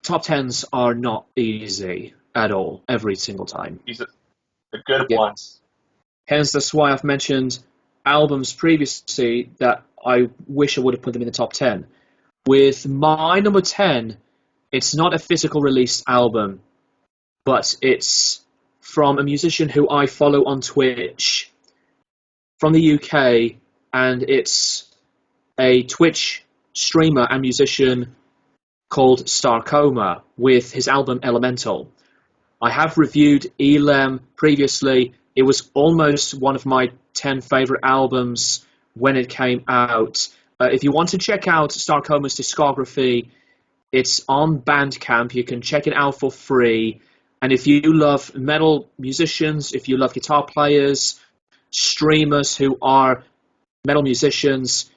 top tens are not easy at all, every single time. These are the good ones. Hence, that's why I've mentioned albums previously that I wish I would have put them in the top 10. With my number 10, it's not a physical released album, but it's from a musician who I follow on Twitch from the UK, and it's a Twitch streamer and musician called Starcoma with his album Elemental. I have reviewed Elem previously. It was almost one of my 10 favourite albums when it came out. If you want to check out Starcoma's discography, it's on Bandcamp. You can check it out for free. And if you love metal musicians, if you love guitar players, streamers who are metal musicians,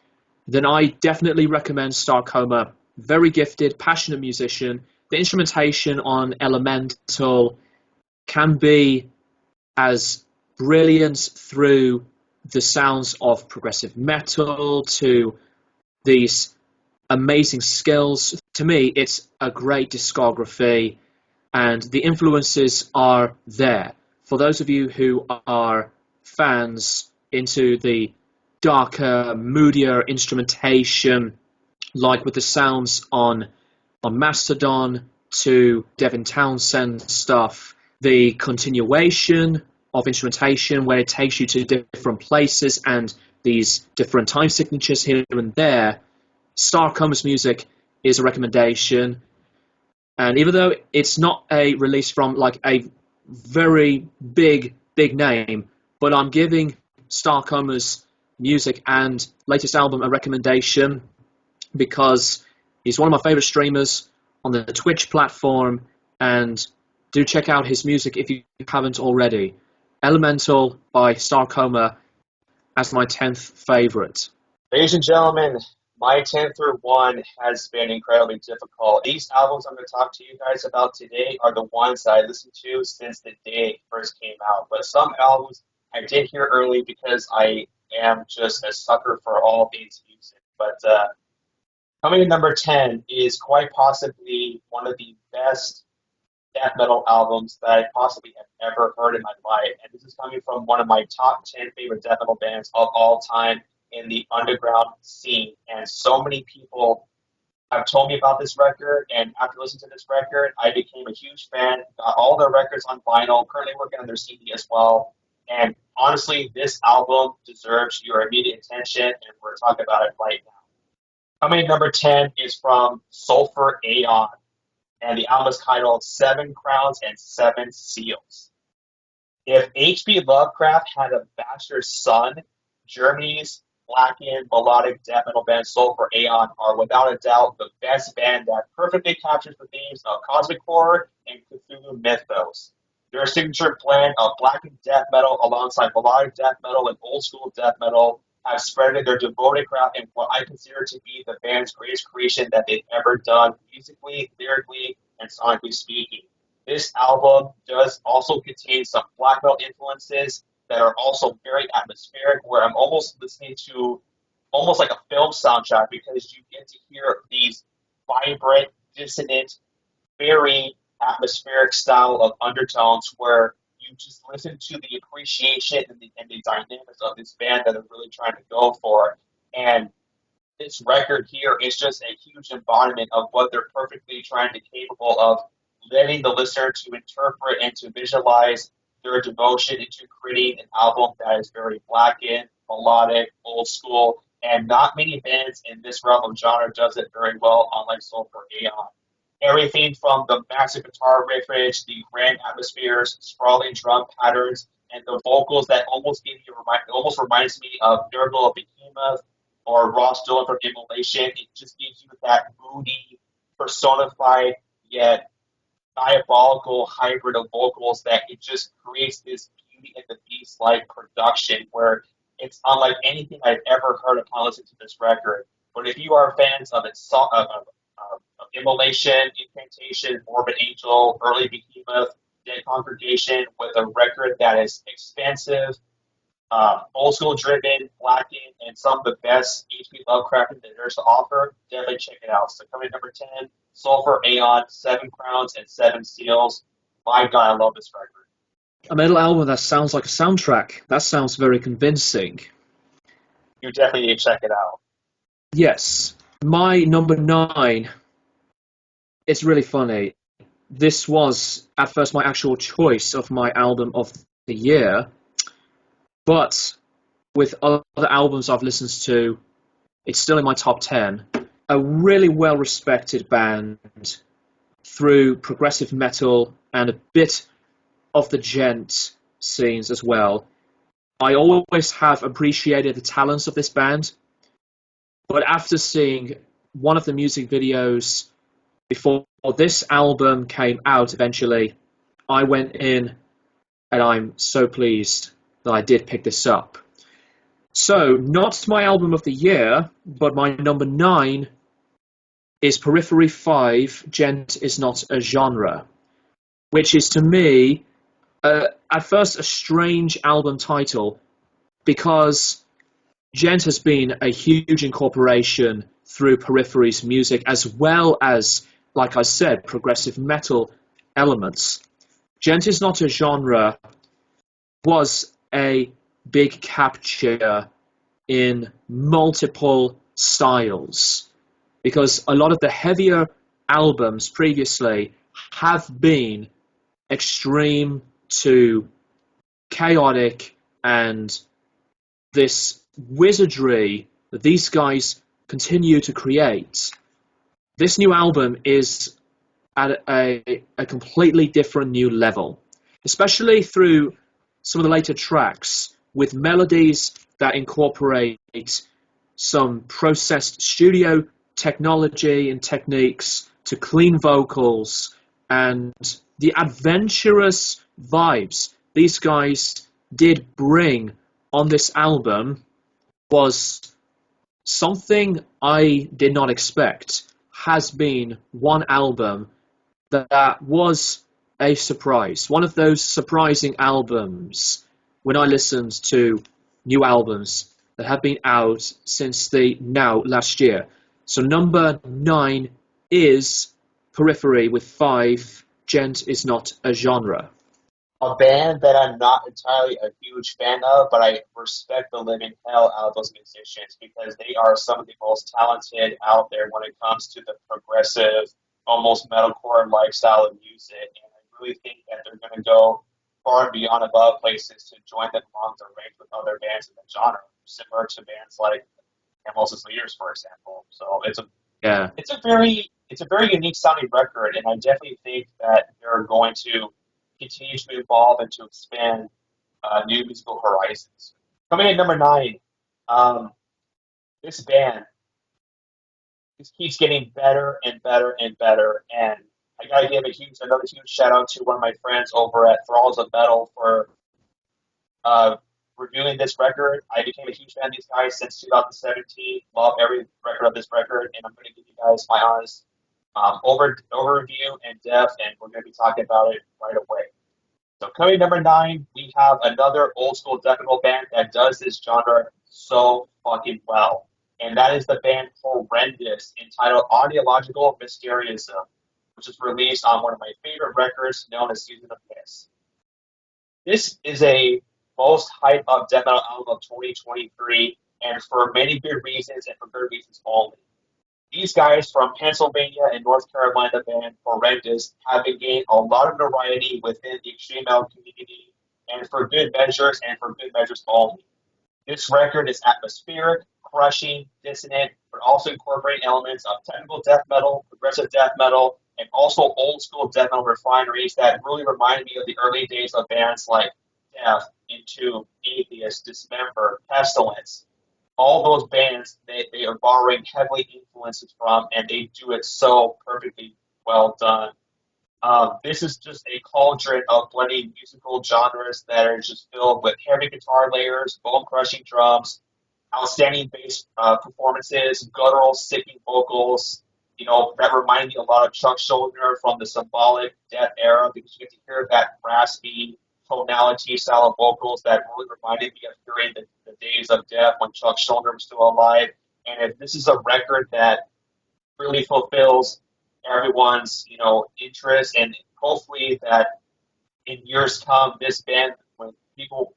then I definitely recommend Starcoma. Very gifted, passionate musician. The instrumentation on Elemental can be as brilliant through the sounds of progressive metal to these amazing skills. To me, it's a great discography, and the influences are there. For those of you who are fans into the darker, moodier instrumentation, like with the sounds on Mastodon to Devin Townsend stuff, the continuation of instrumentation where it takes you to different places and these different time signatures here and there, Starcoma's music is a recommendation. And even though it's not a release from like a very big name, but I'm giving Starcoma's music and latest album a recommendation because he's one of my favorite streamers on the Twitch platform, and do check out his music if you haven't already. Elemental by Starcoma as my 10th favorite. Ladies and gentlemen, my 10 through 1 has been incredibly difficult. These albums I'm going to talk to you guys about today are the ones that I listened to since the day it first came out. But some albums I did hear early because I am just a sucker for all these music. But coming in number 10 is quite possibly one of the best death metal albums that I possibly have ever heard in my life. And this is coming from one of my top 10 favorite death metal bands of all time in the underground scene. And so many people have told me about this record, and after listening to this record, I became a huge fan, got all their records on vinyl, currently working on their CD as well. And honestly, this album deserves your immediate attention, and we're talking about it right now. Coming in number 10 is from Sulphur Aeon, and the album is titled Seven Crowns and Seven Seals. If H.P. Lovecraft had a bastard son, Germany's blackened melodic death metal band Sulphur Aeon are without a doubt the best band that perfectly captures the themes of cosmic horror and Cthulhu mythos. Their signature blend of blackened death metal alongside melodic death metal and old school death metal have spread their devoted craft in what I consider to be the band's greatest creation that they've ever done, musically, lyrically, and sonically speaking. This album does also contain some black metal influences that are also very atmospheric, where I'm almost listening to almost like a film soundtrack because you get to hear these vibrant, dissonant, very atmospheric style of undertones where you just listen to the appreciation and the dynamics of this band that they're really trying to go for. And this record here is just a huge embodiment of what they're perfectly trying to capable of letting the listener to interpret and to visualize their devotion into creating an album that is very blackened, melodic, old school, and not many bands in this realm of genre does it very well, unlike Sulphur Aeon. Everything from the massive guitar riffage, the grand atmospheres, sprawling drum patterns, and the vocals that almost reminds me of Nurgle of Behemoth or Ross Dillon from Immolation. It just gives you that moody, personified, yet diabolical hybrid of vocals that it just creates this Beauty and the Beast-like production where it's unlike anything I've ever heard upon listening to this record. But if you are fans of Immolation, Incantation, Morbid Angel, Early Behemoth, Dead Congregation, with a record that is expansive, Old school driven, lacking, and some of the best HP Lovecraft that there's to offer. Definitely check it out. So coming in number 10, Sulfur Aeon, Seven Crowns and Seven Seals. My God, I love this record. A metal album that sounds like a soundtrack. That sounds very convincing. You definitely need to check it out. Yes. My number 9, it's really funny. This was at first my actual choice of my album of the year, but with other albums I've listened to, it's still in my top 10. A really well respected band through progressive metal and a bit of the gent scenes as well. I always have appreciated the talents of this band, but after seeing one of the music videos before this album came out eventually, I went in and I'm so pleased that I did pick this up. So, not my album of the year, but my number 9 is Periphery 5, Gent is Not a Genre, which is to me, at first, a strange album title because Gent has been a huge incorporation through Periphery's music as well as, like I said, progressive metal elements. Gent is Not a Genre was a big capture in multiple styles because a lot of the heavier albums previously have been extreme to chaotic, and this wizardry that these guys continue to create. This new album is at a completely different new level, especially through some of the later tracks with melodies that incorporate some processed studio technology and techniques to clean vocals and the adventurous vibes these guys did bring on this album was something I did not expect. Has been one album that was a surprise. One of those surprising albums when I listened to new albums that have been out since the now last year. So number 9 is Periphery with 5, Gent is Not a Genre. A band that I'm not entirely a huge fan of, but I respect the living hell out of those musicians because they are some of the most talented out there when it comes to the progressive, almost metalcore lifestyle of music. And I really think that they're going to go far and beyond above places to join them along the range with other bands in the genre, similar to bands like Hamilton's Leaders, for example. So Yeah. it's a very unique sounding record, and I definitely think that they're going to continue to evolve and to expand new musical horizons. Coming in number 9, um, this band just keeps getting better and better and better. And I gotta give another huge shout out to one of my friends over at Thralls of Metal for uh, reviewing this record. I became a huge fan of these guys since 2017. Love every record of this record, and I'm going to give you guys my honest overview and depth, and we're going to be talking about it right away. So coming number 9, we have another old school death metal band that does this genre so fucking well. And that is the band Horrendous, entitled Audiological Mysteriousm, which is released on one of my favorite records known as Season of Mist. This is a most hype up death metal album of 2023, and for many good reasons and for good reasons only. These guys from Pennsylvania and North Carolina band Horrendous have been gaining a lot of notoriety within the extreme metal community, and for good measures and for good measures only. This record is atmospheric, crushing, dissonant, but also incorporating elements of technical death metal, progressive death metal, and also old school death metal refineries that really remind me of the early days of bands like Death, Entomb, Atheist, Dismember, Pestilence. All those bands they are borrowing heavily influences from, and they do it so perfectly well done. This is just a cauldron of blending musical genres that are just filled with heavy guitar layers, bone-crushing drums, outstanding bass performances, guttural, sickening vocals. You know, that remind me a lot of Chuck Schuldiner from the Symbolic Death era because you get to hear that raspy, tonality, style of vocals that really reminded me of during the days of Death when Chuck Schuldiner was still alive. And if this is a record that really fulfills everyone's, interest, and hopefully that in years come, this band, when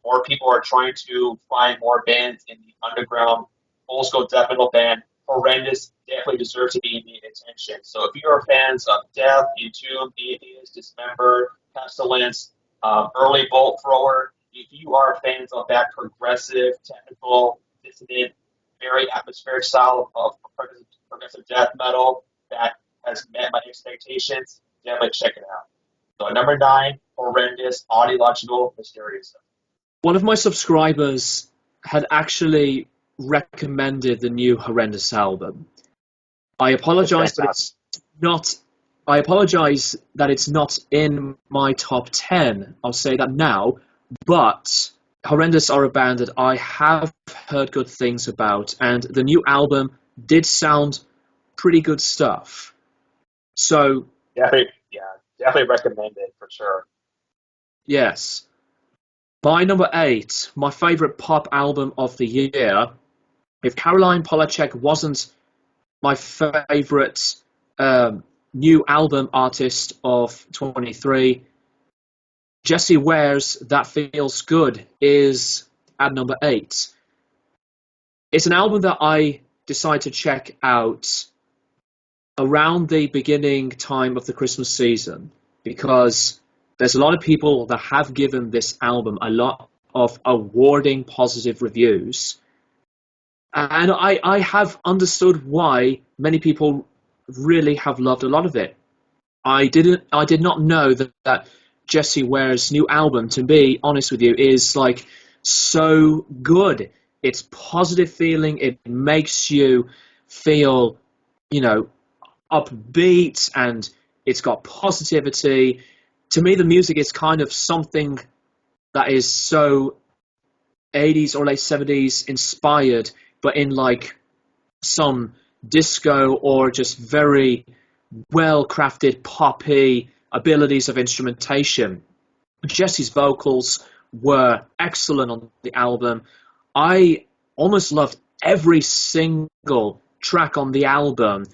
more people are trying to find more bands in the underground old school death metal band, Horrendous definitely deserves to be in the attention. So if you are fans of Death, Entomb, Atheist, Dismember, Pestilence, Early Bolt Thrower, if you are fans of that progressive, technical, dissonant, very atmospheric style of progressive death metal that has met my expectations, definitely check it out. So number 9, Horrendous, Audiological, Mysterious. One of my subscribers had actually recommended the new Horrendous album. I apologize, but it's not. I apologize that it's not in my top 10. I'll say that now. But Horrendous are a band that I have heard good things about, and the new album did sound pretty good stuff. So definitely recommend it for sure. Yes. My number 8, my favourite pop album of the year. If Caroline Polachek wasn't my favourite new album artist of 23, Jessie Ware's That Feels Good is at number 8. It's an album that I decided to check out around the beginning time of the Christmas season because there's a lot of people that have given this album a lot of awarding positive reviews. And I have understood why many people really have loved a lot of it. I did not know that Jessie Ware's new album, to be honest with you, is like so good. It's positive feeling. It makes you feel, upbeat, and it's got positivity. To me, the music is kind of something that is so 80s or late 70s inspired, but in like some disco or just very well-crafted poppy abilities of instrumentation. Jessie's vocals were excellent on the album. I almost loved every single track on the album.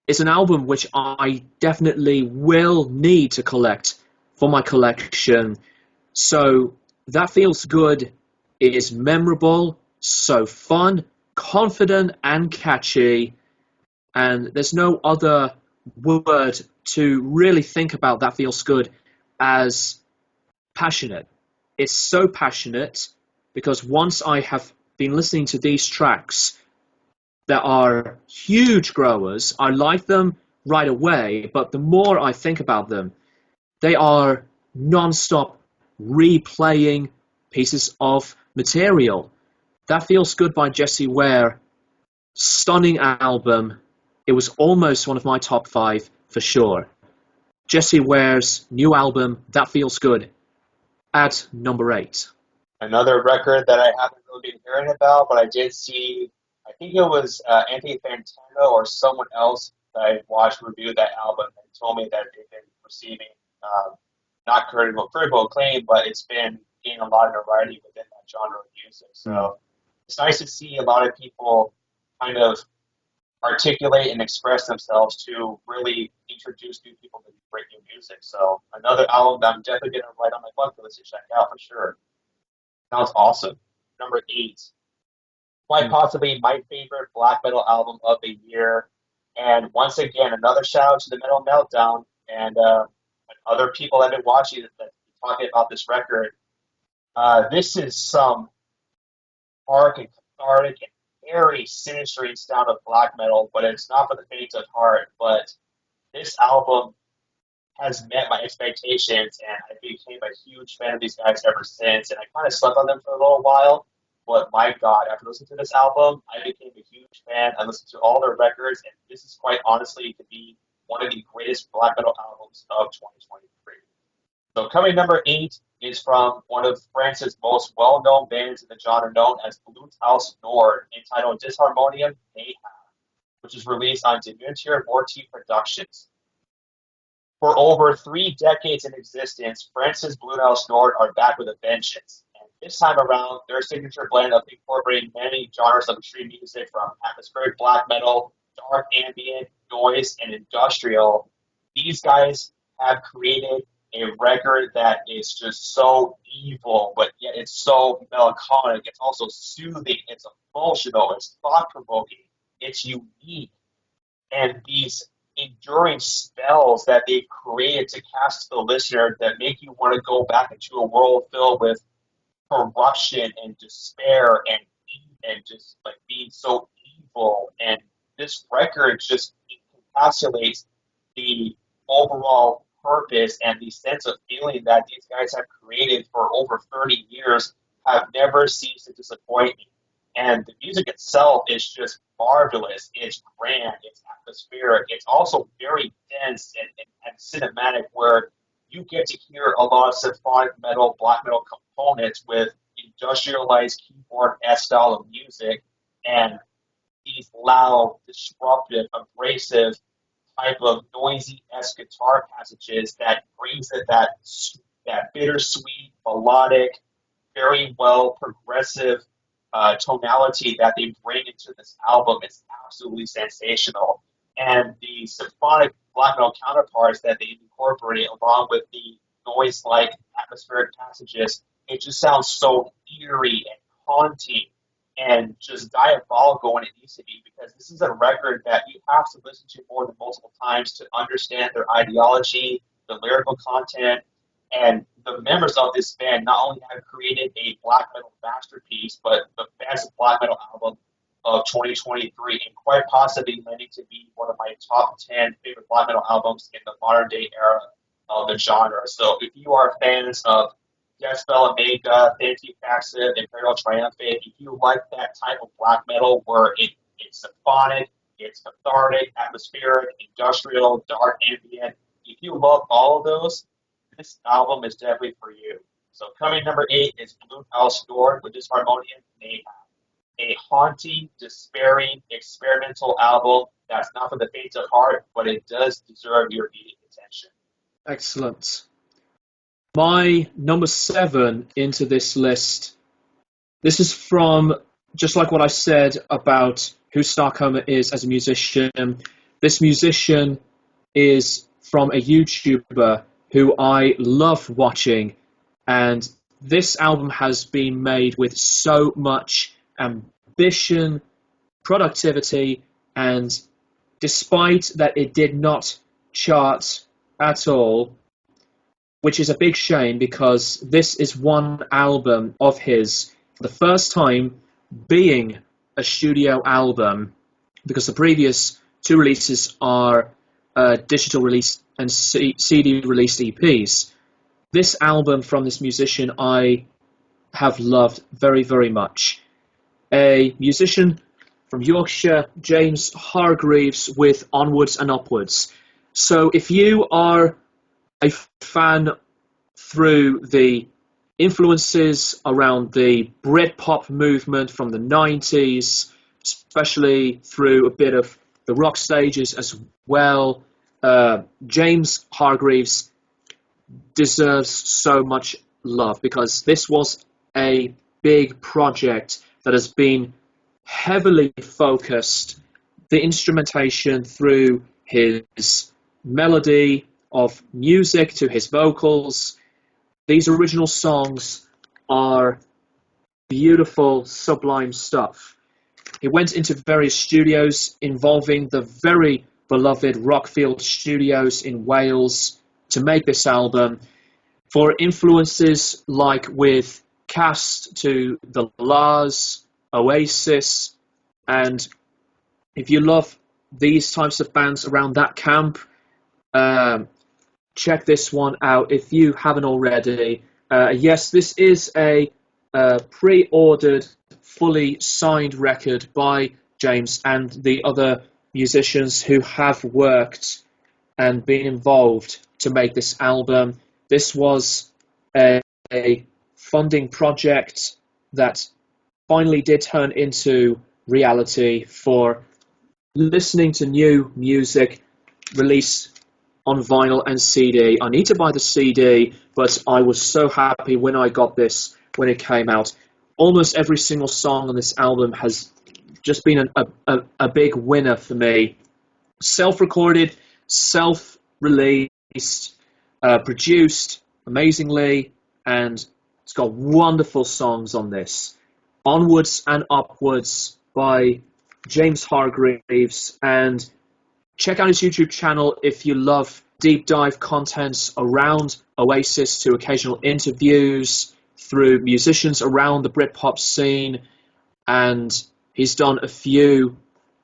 It's an album which I definitely will need to collect for my collection. So That Feels Good is memorable, so fun, confident, and catchy. And there's no other word to really think about That Feels Good as passionate. It's so passionate because once I have been listening to these tracks that are huge growers, I like them right away, but the more I think about them, they are non-stop replaying pieces of material. That Feels Good by Jessie Ware, stunning album. It was almost one of my top 5 for sure. Jessie Ware's new album, That Feels Good, at number 8. Another record that I haven't really been hearing about, but I did see, I think it was Anthony Fantano or someone else that I watched review that album and told me that they've been receiving not critical acclaim, but it's been gaining a lot of notoriety within that genre of music. So it's nice to see a lot of people kind of articulate and express themselves to really introduce new people to great new music. So another album that I'm definitely going to write on my bucket list to check out for sure. Sounds awesome. Number 8. Quite possibly my favorite black metal album of the year. And once again, another shout out to the Metal Meltdown and other people that have been watching that talking about this record. This is some dark and cathartic and very sinister sound of black metal, but it's not for the faint of heart. But this album has met my expectations, and I became a huge fan of these guys ever since. And I kind of slept on them for a little while, but my God, after listening to this album, I became a huge fan. I listened to all their records, and this is quite honestly to be one of the greatest black metal albums of 2023. So coming number 8 is from one of France's most well-known bands in the genre known as Bluthaus Nord, entitled Disharmonium Mayhem, which is released on Demuntier Morty Productions. For over 3 decades in existence, Francis Blue House Nord are back with a vengeance. And this time around, their signature blend of incorporating many genres of extreme music from atmospheric black metal, dark ambient, noise, and industrial. These guys have created a record that is just so evil, but yet it's so melancholic. It's also soothing. It's emotional. It's thought provoking. It's unique. And these enduring spells that they've created to cast to the listener that make you want to go back into a world filled with corruption and despair and just like being so evil. And this record just encapsulates the overall purpose and the sense of feeling that these guys have created for over 30 years have never ceased to disappoint me. And the music itself is just marvelous. It's grand. It's atmospheric. It's also very dense and cinematic, where you get to hear a lot of symphonic metal, black metal components with industrialized keyboard-esque style of music and these loud, disruptive, abrasive type of noisy-esque guitar passages that brings it that bittersweet, melodic, very well progressive tonality that they bring into this album. Is absolutely sensational. And the symphonic black metal counterparts that they incorporate along with the noise-like atmospheric passages, it just sounds so eerie and haunting and just diabolical when it needs to be, because this is a record that you have to listen to more than multiple times to understand their ideology, the lyrical content, and the members of this band not only have created a black metal masterpiece, but the best black metal album of 2023, and quite possibly landing to be one of my top 10 favorite black metal albums in the modern day era of the genre. So if you are fans of Death Spell Omega, Anti-Passive, Imperial Triumphant, if you like that type of black metal where it's symphonic, it's cathartic, atmospheric, industrial, dark, ambient, if you love all of those, this album is definitely for you. So coming number 8 is Blue House Nord with Disharmonium Mayhem. A haunting, despairing, experimental album that's not for the faint of heart, but it does deserve your immediate attention. Excellent. My number 7 into this list, this is from, just like what I said about who Starcoma is as a musician, this musician is from a YouTuber who I love watching, and this album has been made with so much ambition, productivity, and despite that it did not chart at all, which is a big shame because this is one album of his for the first time being a studio album, because the previous 2 releases are digital release and CD released EPs. This album from this musician I have loved very, very much. A musician from Yorkshire, James Hargreaves, with Onwards and Upwards. So if you are a fan through the influences around the Britpop movement from the 90s, especially through a bit of the rock stages as well, James Hargreaves deserves so much love because this was a big project that has been heavily focused, the instrumentation through his melody of music to his vocals. These original songs are beautiful, sublime stuff. He went into various studios involving the very beloved Rockfield Studios in Wales to make this album, for influences like with Cast to the Lars, Oasis, and if you love these types of bands around that camp, check this one out if you haven't already. Yes, this is a pre-ordered, fully signed record by James and the other musicians who have worked and been involved to make this album. This was a funding project that finally did turn into reality for listening to new music released on vinyl and CD. I need to buy the CD, but I was so happy when I got this when it came out. Almost every single song on this album has just been a big winner for me. Self-recorded, self-released, produced amazingly, and it's got wonderful songs on this. Onwards and Upwards by James Hargreaves, and check out his YouTube channel if you love deep dive contents around Oasis, to occasional interviews through musicians around the Britpop scene, and he's done a few,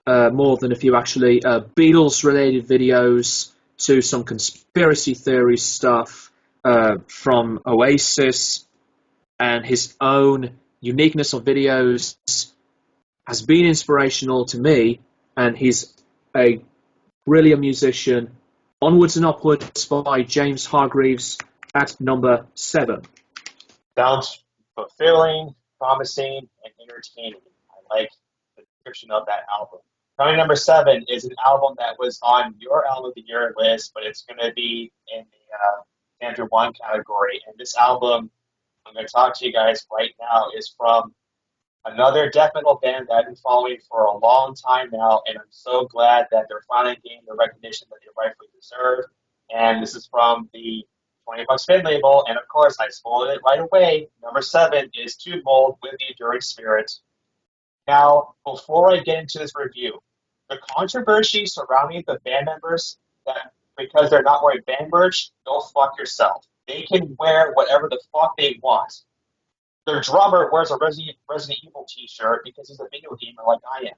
more than a few actually, Beatles-related videos to some conspiracy theory stuff from Oasis, and his own uniqueness of videos has been inspirational to me, and he's a brilliant musician. Onwards and Upwards by James Hargreaves at number 7. Sounds fulfilling, promising, and entertaining. I like the description of that album. Coming number 7 is an album that was on your album of the year list, but it's going to be in the standard 1 category. And this album I'm going to talk to you guys right now is from another death metal band that I've been following for a long time now, and I'm so glad that they're finally getting the recognition that they rightfully deserve. And this is from the 20 Bucks Spin label, and of course I spoiled it right away. Number 7 is Tube Mold with the Enduring Spirit. Now, before I get into this review, the controversy surrounding the band members, that because they're not wearing band merch, go fuck yourself. They can wear whatever the fuck they want. Their drummer wears a Resident Evil t-shirt because he's a video gamer like I am.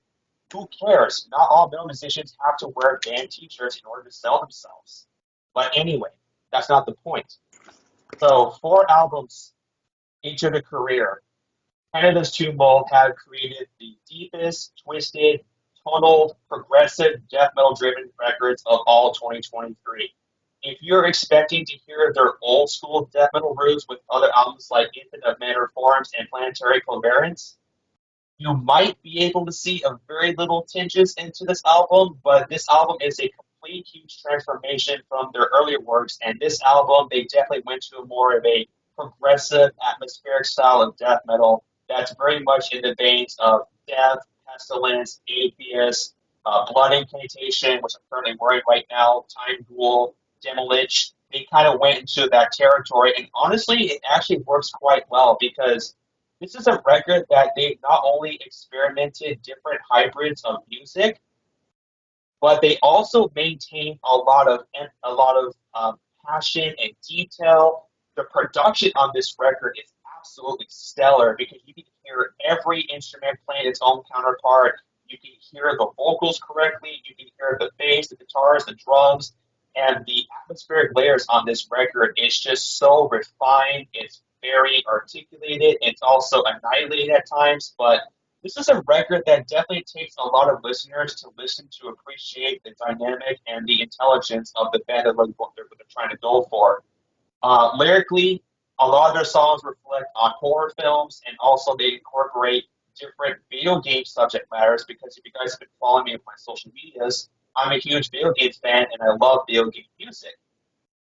Who cares? Not all metal musicians have to wear band t-shirts in order to sell themselves. But anyway, that's not the point. So 4 albums into the career, Canada's Tube Mold have created the deepest, twisted, tonal, progressive, death metal-driven records of all 2023. If you're expecting to hear their old school death metal roots with other albums like Infinite of Manner Forms and Planetary Coherence, you might be able to see a very little tinges into this album, but this album is a complete huge transformation from their earlier works, and this album, they definitely went to more of a progressive, atmospheric style of death metal that's very much in the veins of Death, Pestilence, Atheist, Blood Incantation, which I'm currently wearing right now, Time Duel, Demolich. They kind of went into that territory, and honestly, it actually works quite well because this is a record that they not only experimented different hybrids of music, but they also maintain a lot of passion and detail. The production on this record is absolutely stellar because you can hear every instrument playing its own counterpart. You can hear the vocals correctly. You can hear the bass, the guitars, the drums, and the atmospheric layers on this record. It's just so refined. It's very articulated. It's also annihilated at times, but this is a record that definitely takes a lot of listeners to listen to appreciate the dynamic and the intelligence of the band that they're trying to go for. Lyrically, a lot of their songs reflect on horror films, and also they incorporate different video game subject matters, because if you guys have been following me on my social medias, I'm a huge video game fan and I love video game music.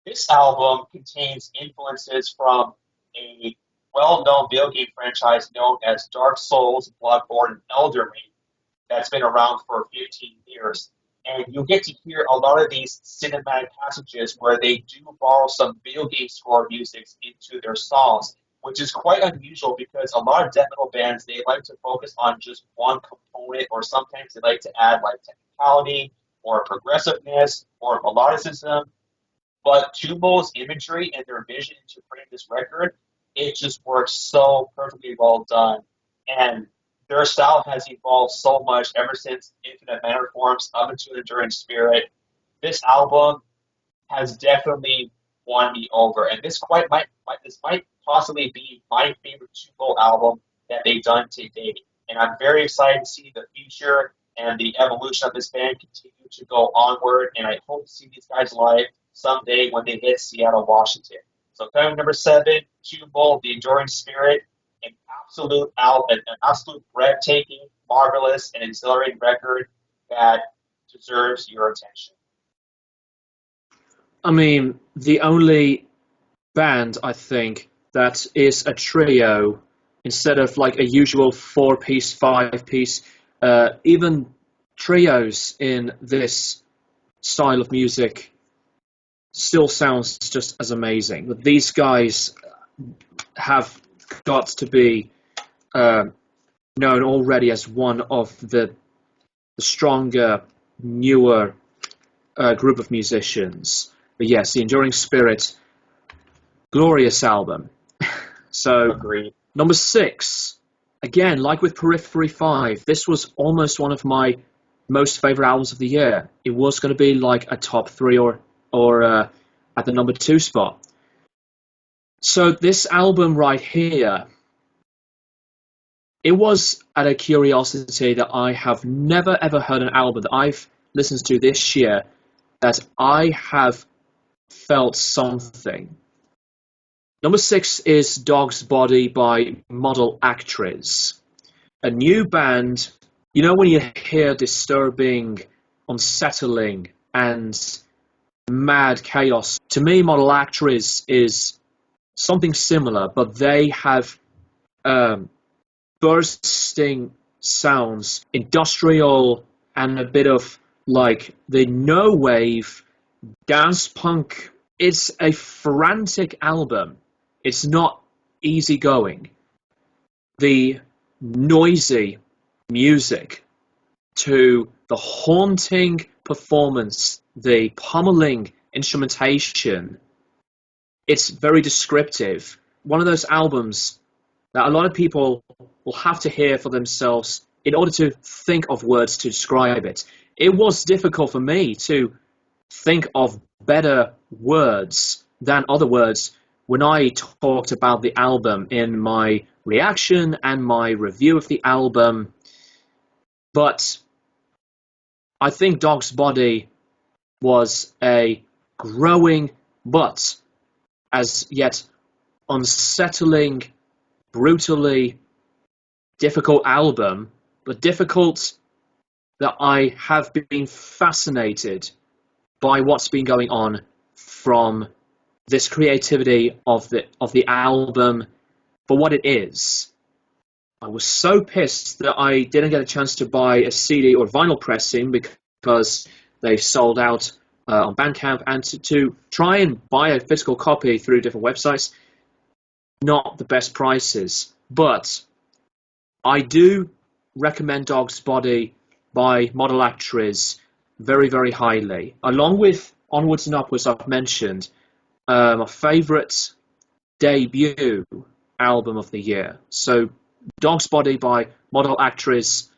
This album contains influences from a well-known video game franchise known as Dark Souls, Bloodborne, and Elden Ring that's been around for 15 years. And you'll get to hear a lot of these cinematic passages where they do borrow some video game score music into their songs, which is quite unusual because a lot of death metal bands, they like to focus on just one component, or sometimes they like to add like technicality or progressiveness or melodicism. But Tube Mold's imagery and their vision to create this record, it just works so perfectly well done. And their style has evolved so much ever since Infinite Manner Forms up into Enduring Spirit. This album has definitely won me over, and this might possibly be my favorite Tube Mold album that they've done to date. And I'm very excited to see the future and the evolution of this band continue to go onward. And I hope to see these guys live someday when they hit Seattle, Washington. So coming number 7, Tube Mold, The Enduring Spirit, an absolute breathtaking, marvelous, and exhilarating record that deserves your attention. I mean, the only band I think that is a trio instead of like a usual four-piece, five-piece. Even trios in this style of music still sounds just as amazing. But these guys have got to be uh, known already as one of the stronger, newer group of musicians. But yes, the Enduring Spirit, glorious album. So, Agreed. number 6, again, like with Periphery 5, this was almost one of my most favorite albums of the year. It was going to be like a top 3 or at the number 2 spot. So this album right here, it was at a curiosity that I have never ever heard an album that I've listened to this year that I have felt something. Number 6 is Dog's Body by Model Actress, a new band. You know when you hear disturbing, unsettling, and mad chaos? To me, Model Actress is something similar, but they have um, bursting sounds, industrial, and a bit of like the no wave dance punk. It's a frantic album. It's not easygoing. The noisy music to the haunting performance, the pummeling instrumentation, it's very descriptive. One of those albums that a lot of people will have to hear for themselves in order to think of words to describe it. It was difficult for me to think of better words than other words when I talked about the album in my reaction and my review of the album. But I think Dog's Body was a growing but as yet unsettling, brutally difficult album, but difficult that I have been fascinated by what's been going on from this creativity of the album for what it is. I was so pissed that I didn't get a chance to buy a CD or vinyl pressing because they sold out on Bandcamp, and to try and buy a physical copy through different websites, not the best prices. But I do recommend Dog's Body by Model Actress very, very highly. Along with Onwards and Upwards, I've mentioned my favourite debut album of the year. So Dog's Body by Model Actress,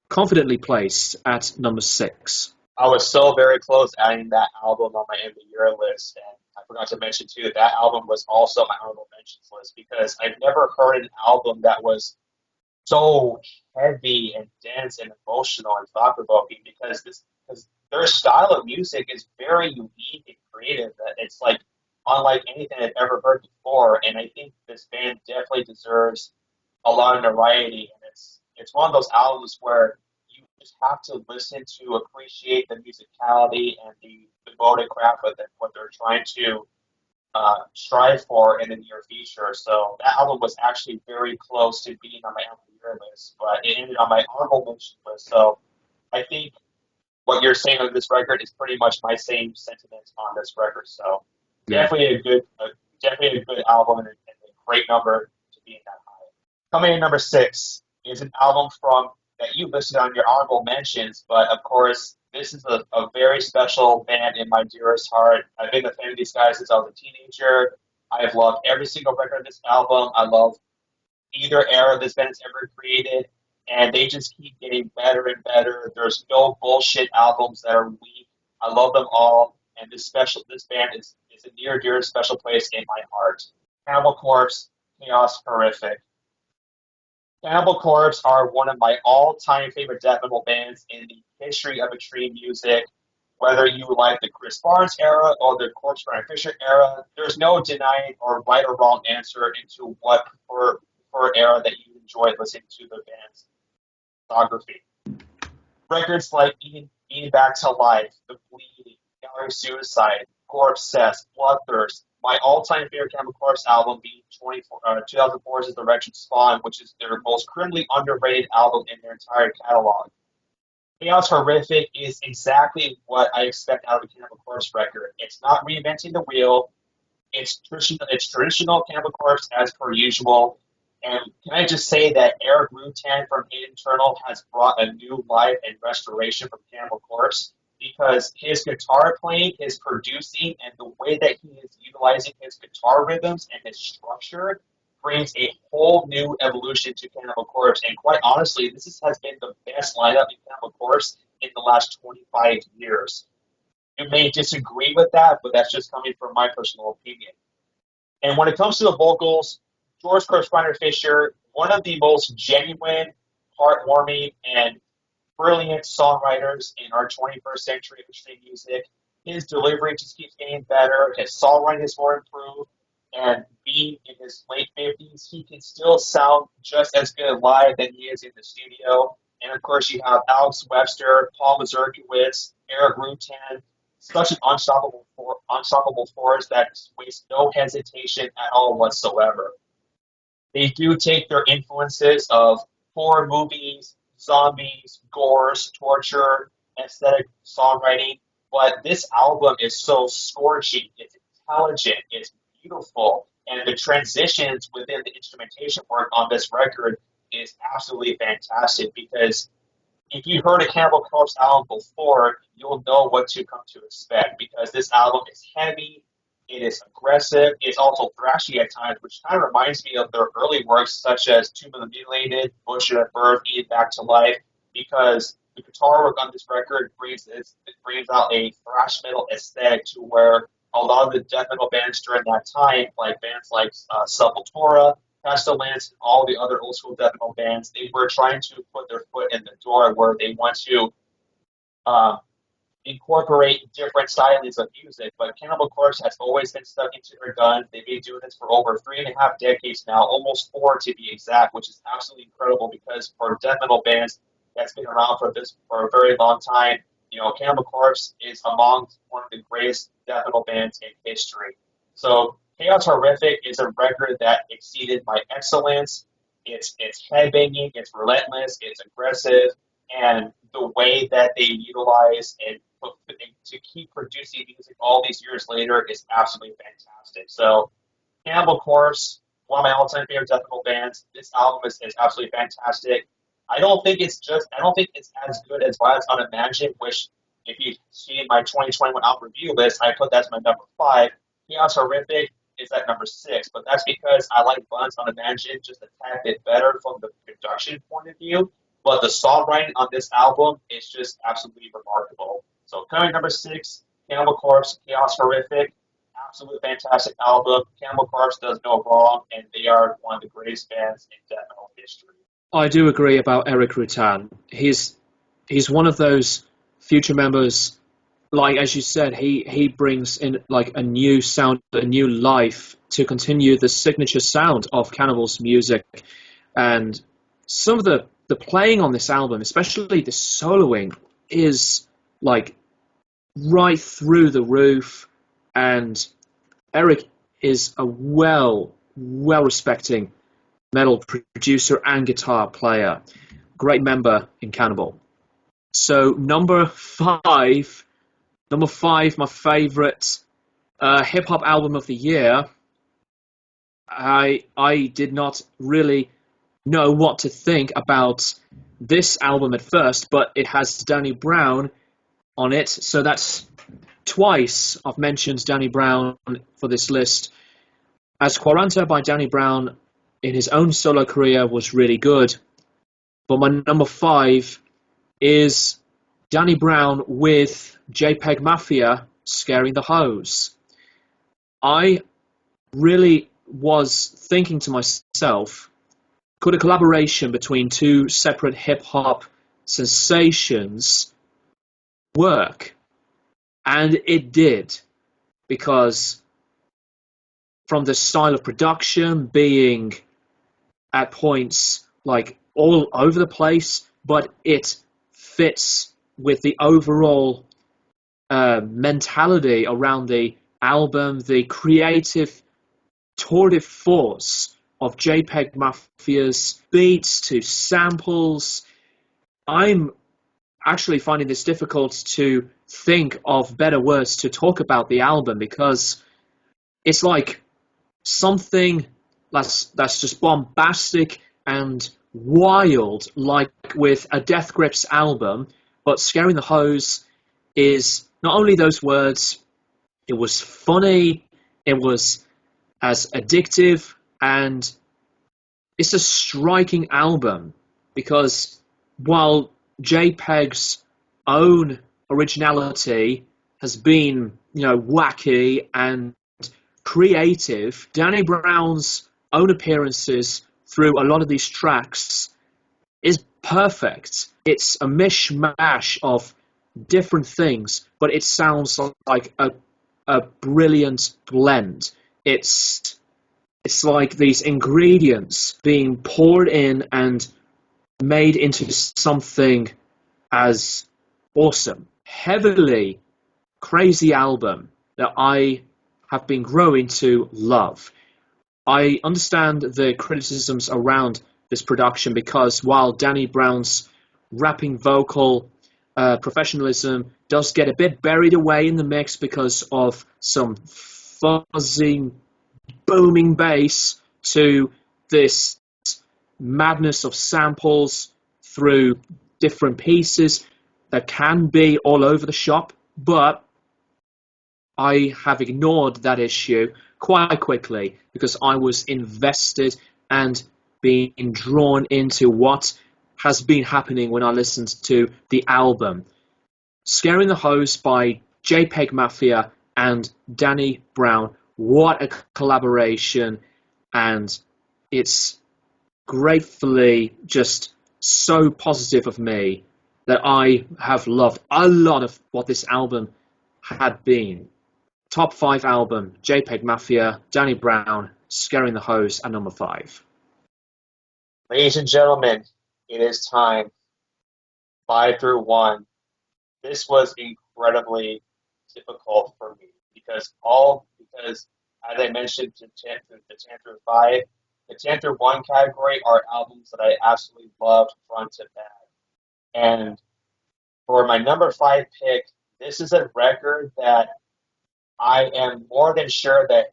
confidently placed at number 6. I was so very close adding that album on my end of the year list, and I forgot to mention too that album was also my honorable mentions list because I've never heard an album that was so heavy and dense and emotional and thought provoking because their style of music is very unique and creative. That it's like unlike anything I've ever heard before, and I think this band definitely deserves a lot of notoriety. And it's one of those albums where you just have to listen to appreciate the musicality and the devoted craft with it, what they're trying to strive for in the near future. So that album was actually very close to being on my album of the year list, but it ended on my honorable mention list. So I think what you're saying on this record is pretty much my same sentiments on this record. So Yeah. definitely a good album and a great number to be in that high. Coming in number 6 is an album from that you listed on your honorable mentions, but of course this is a very special band in my dearest heart. I've been a fan of these guys since I was a teenager. I've loved every single record of this album. I love either era this band has ever created, and they just keep getting better and better. There's no bullshit albums that are weak. I love them all, and this band is a near dear special place in my heart. Cannibal Corpse, Chaos Horrific. Cannibal Corpse are one of my all-time favorite death metal bands in the history of extreme music. Whether you like the Chris Barnes era or the Corpse Brand Fisher era, there's no denying or right or wrong answer into what preferred era that you enjoy listening to the band's discography. Records like Eating Back to Life, The Bleeding, Gallery Suicide, Corpse Cess, Bloodthirst. My all-time favorite Cannibal Corpse album being 2004's Direction Spawn, which is their most criminally underrated album in their entire catalog. Chaos Horrific is exactly what I expect out of a Cannibal Corpse record. It's not reinventing the wheel. It's traditional Cannibal Corpse as per usual. And can I just say that Eric Rutan from Hate Internal has brought a new life and restoration from Cannibal Corpse because his guitar playing, his producing, and the way that he is utilizing his guitar rhythms and his structure brings a whole new evolution to Cannibal Corpse. And quite honestly, has been the best lineup in Cannibal Corpse in the last 25 years. You may disagree with that, but that's just coming from my personal opinion. And when it comes to the vocals, George Kurtzbeiner Fisher, one of the most genuine, heartwarming, and brilliant songwriters in our 21st century of extreme music. His delivery just keeps getting better. His songwriting is more improved. And being in his late 50s, he can still sound just as good live than he is in the studio. And of course, you have Alex Webster, Paul Mazurkiewicz, Eric Rutan, such an unstoppable force that wastes no hesitation at all whatsoever. They do take their influences of horror movies, zombies, gores, torture, aesthetic songwriting, but this album is so scorching, it's intelligent, it's beautiful, and the transitions within the instrumentation work on this record is absolutely fantastic because if you heard a Cannibal Corpse album before, you'll know what to come to expect because this album is heavy, it is aggressive, it's also thrashy at times, which kind of reminds me of their early works such as Tomb of the Mutilated, Butcher at Birth, Eat Back to Life, because the guitar work on this record brings out a thrash metal aesthetic to where a lot of the death metal bands during that time, like bands like Sepultura, Pestilence, and all the other old school death metal bands, they were trying to put their foot in the door where they want to um, incorporate different stylings of music. But Cannibal Corpse has always been stuck into their guns. They've been doing this for over 3.5 decades now, almost four to be exact, which is absolutely incredible because for death metal bands that's been around for a very long time, Cannibal Corpse is among one of the greatest death metal bands in history. So Chaos Horrific is a record that exceeded my excellence. It's headbanging, it's relentless, it's aggressive, and the way that they utilize and to keep producing music all these years later is absolutely fantastic. So Cannibal Corpse, one of my all-time favorite death metal bands. This album is absolutely fantastic. I don't think it's as good as Violence Unimagined, which if you see my 2021 album review list, I put that as my number 5. Chaos Horrific is at number 6, but that's because I like Violence Unimagined just a tad bit better from the production point of view. But the songwriting on this album is just absolutely remarkable. So coming number 6, Cannibal Corpse, Chaos Horrific, absolutely fantastic album. Cannibal Corpse does no wrong, and they are one of the greatest bands in death metal history. I do agree about Eric Rutan. He's one of those future members. Like as you said, he brings in like a new sound, a new life to continue the signature sound of Cannibal's music, and some of the playing on this album, especially the soloing, is like right through the roof. And Eric is a well respecting metal producer and guitar player, great member in Cannibal. So number five, my favorite hip hop album of the year. I did not really know what to think about this album at first, but it has Danny Brown on it, so that's twice I've mentioned Danny Brown for this list. As Quaranta by Danny Brown in his own solo career was really good, but my number 5 is Danny Brown with JPEG Mafia, Scaring the Hoes. I really was thinking to myself, could a collaboration between two separate hip-hop sensations work? And it did, because from the style of production being at points like all over the place, but it fits with the overall mentality around the album, the creative tour de force of JPEG Mafia's beats to samples. I'm actually finding this difficult to think of better words to talk about the album because it's like something that's just bombastic and wild, like with a Death Grips album, but Scaring the Hose is not only those words, it was funny, it was as addictive, and it's a striking album because while JPEG's own originality has been, wacky and creative, Danny Brown's own appearances through a lot of these tracks is perfect. It's a mishmash of different things, but it sounds like a brilliant blend. It's like these ingredients being poured in and made into something as awesome. Heavily crazy album that I have been growing to love. I understand the criticisms around this production because while Danny Brown's rapping vocal professionalism does get a bit buried away in the mix because of some fuzzy, booming bass to this madness of samples through different pieces that can be all over the shop, but I have ignored that issue quite quickly because I was invested and being drawn into what has been happening when I listened to the album. Scaring the Hose by JPEG Mafia and Danny Brown. What a collaboration, and it's gratefully just so positive of me that I have loved a lot of what this album had been. Top 5 album, JPEG Mafia, Danny Brown, Scaring the Hose, and number 5. Ladies and gentlemen, it is time. 5 through 1. This was incredibly difficult for me because as I mentioned, the 10 through 5, the 10 through 1 category are albums that I absolutely loved front to back. And for my number 5 pick, this is a record that I am more than sure that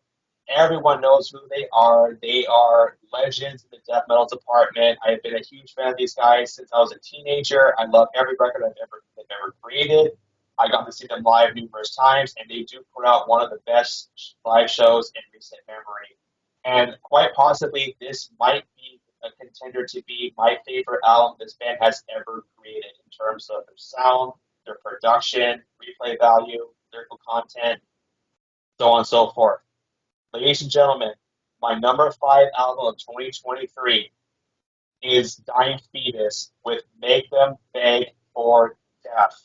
everyone knows who they are. They are legends in the death metal department. I've been a huge fan of these guys since I was a teenager. I love every record they've ever created. I got to see them live numerous times, and they do put out one of the best live shows in recent memory. And quite possibly, this might be a contender to be my favorite album this band has ever created in terms of their sound, their production, replay value, lyrical content, so on and so forth. Ladies and gentlemen, my number 5 album of 2023 is Dying Fetus with Make Them Beg for Death.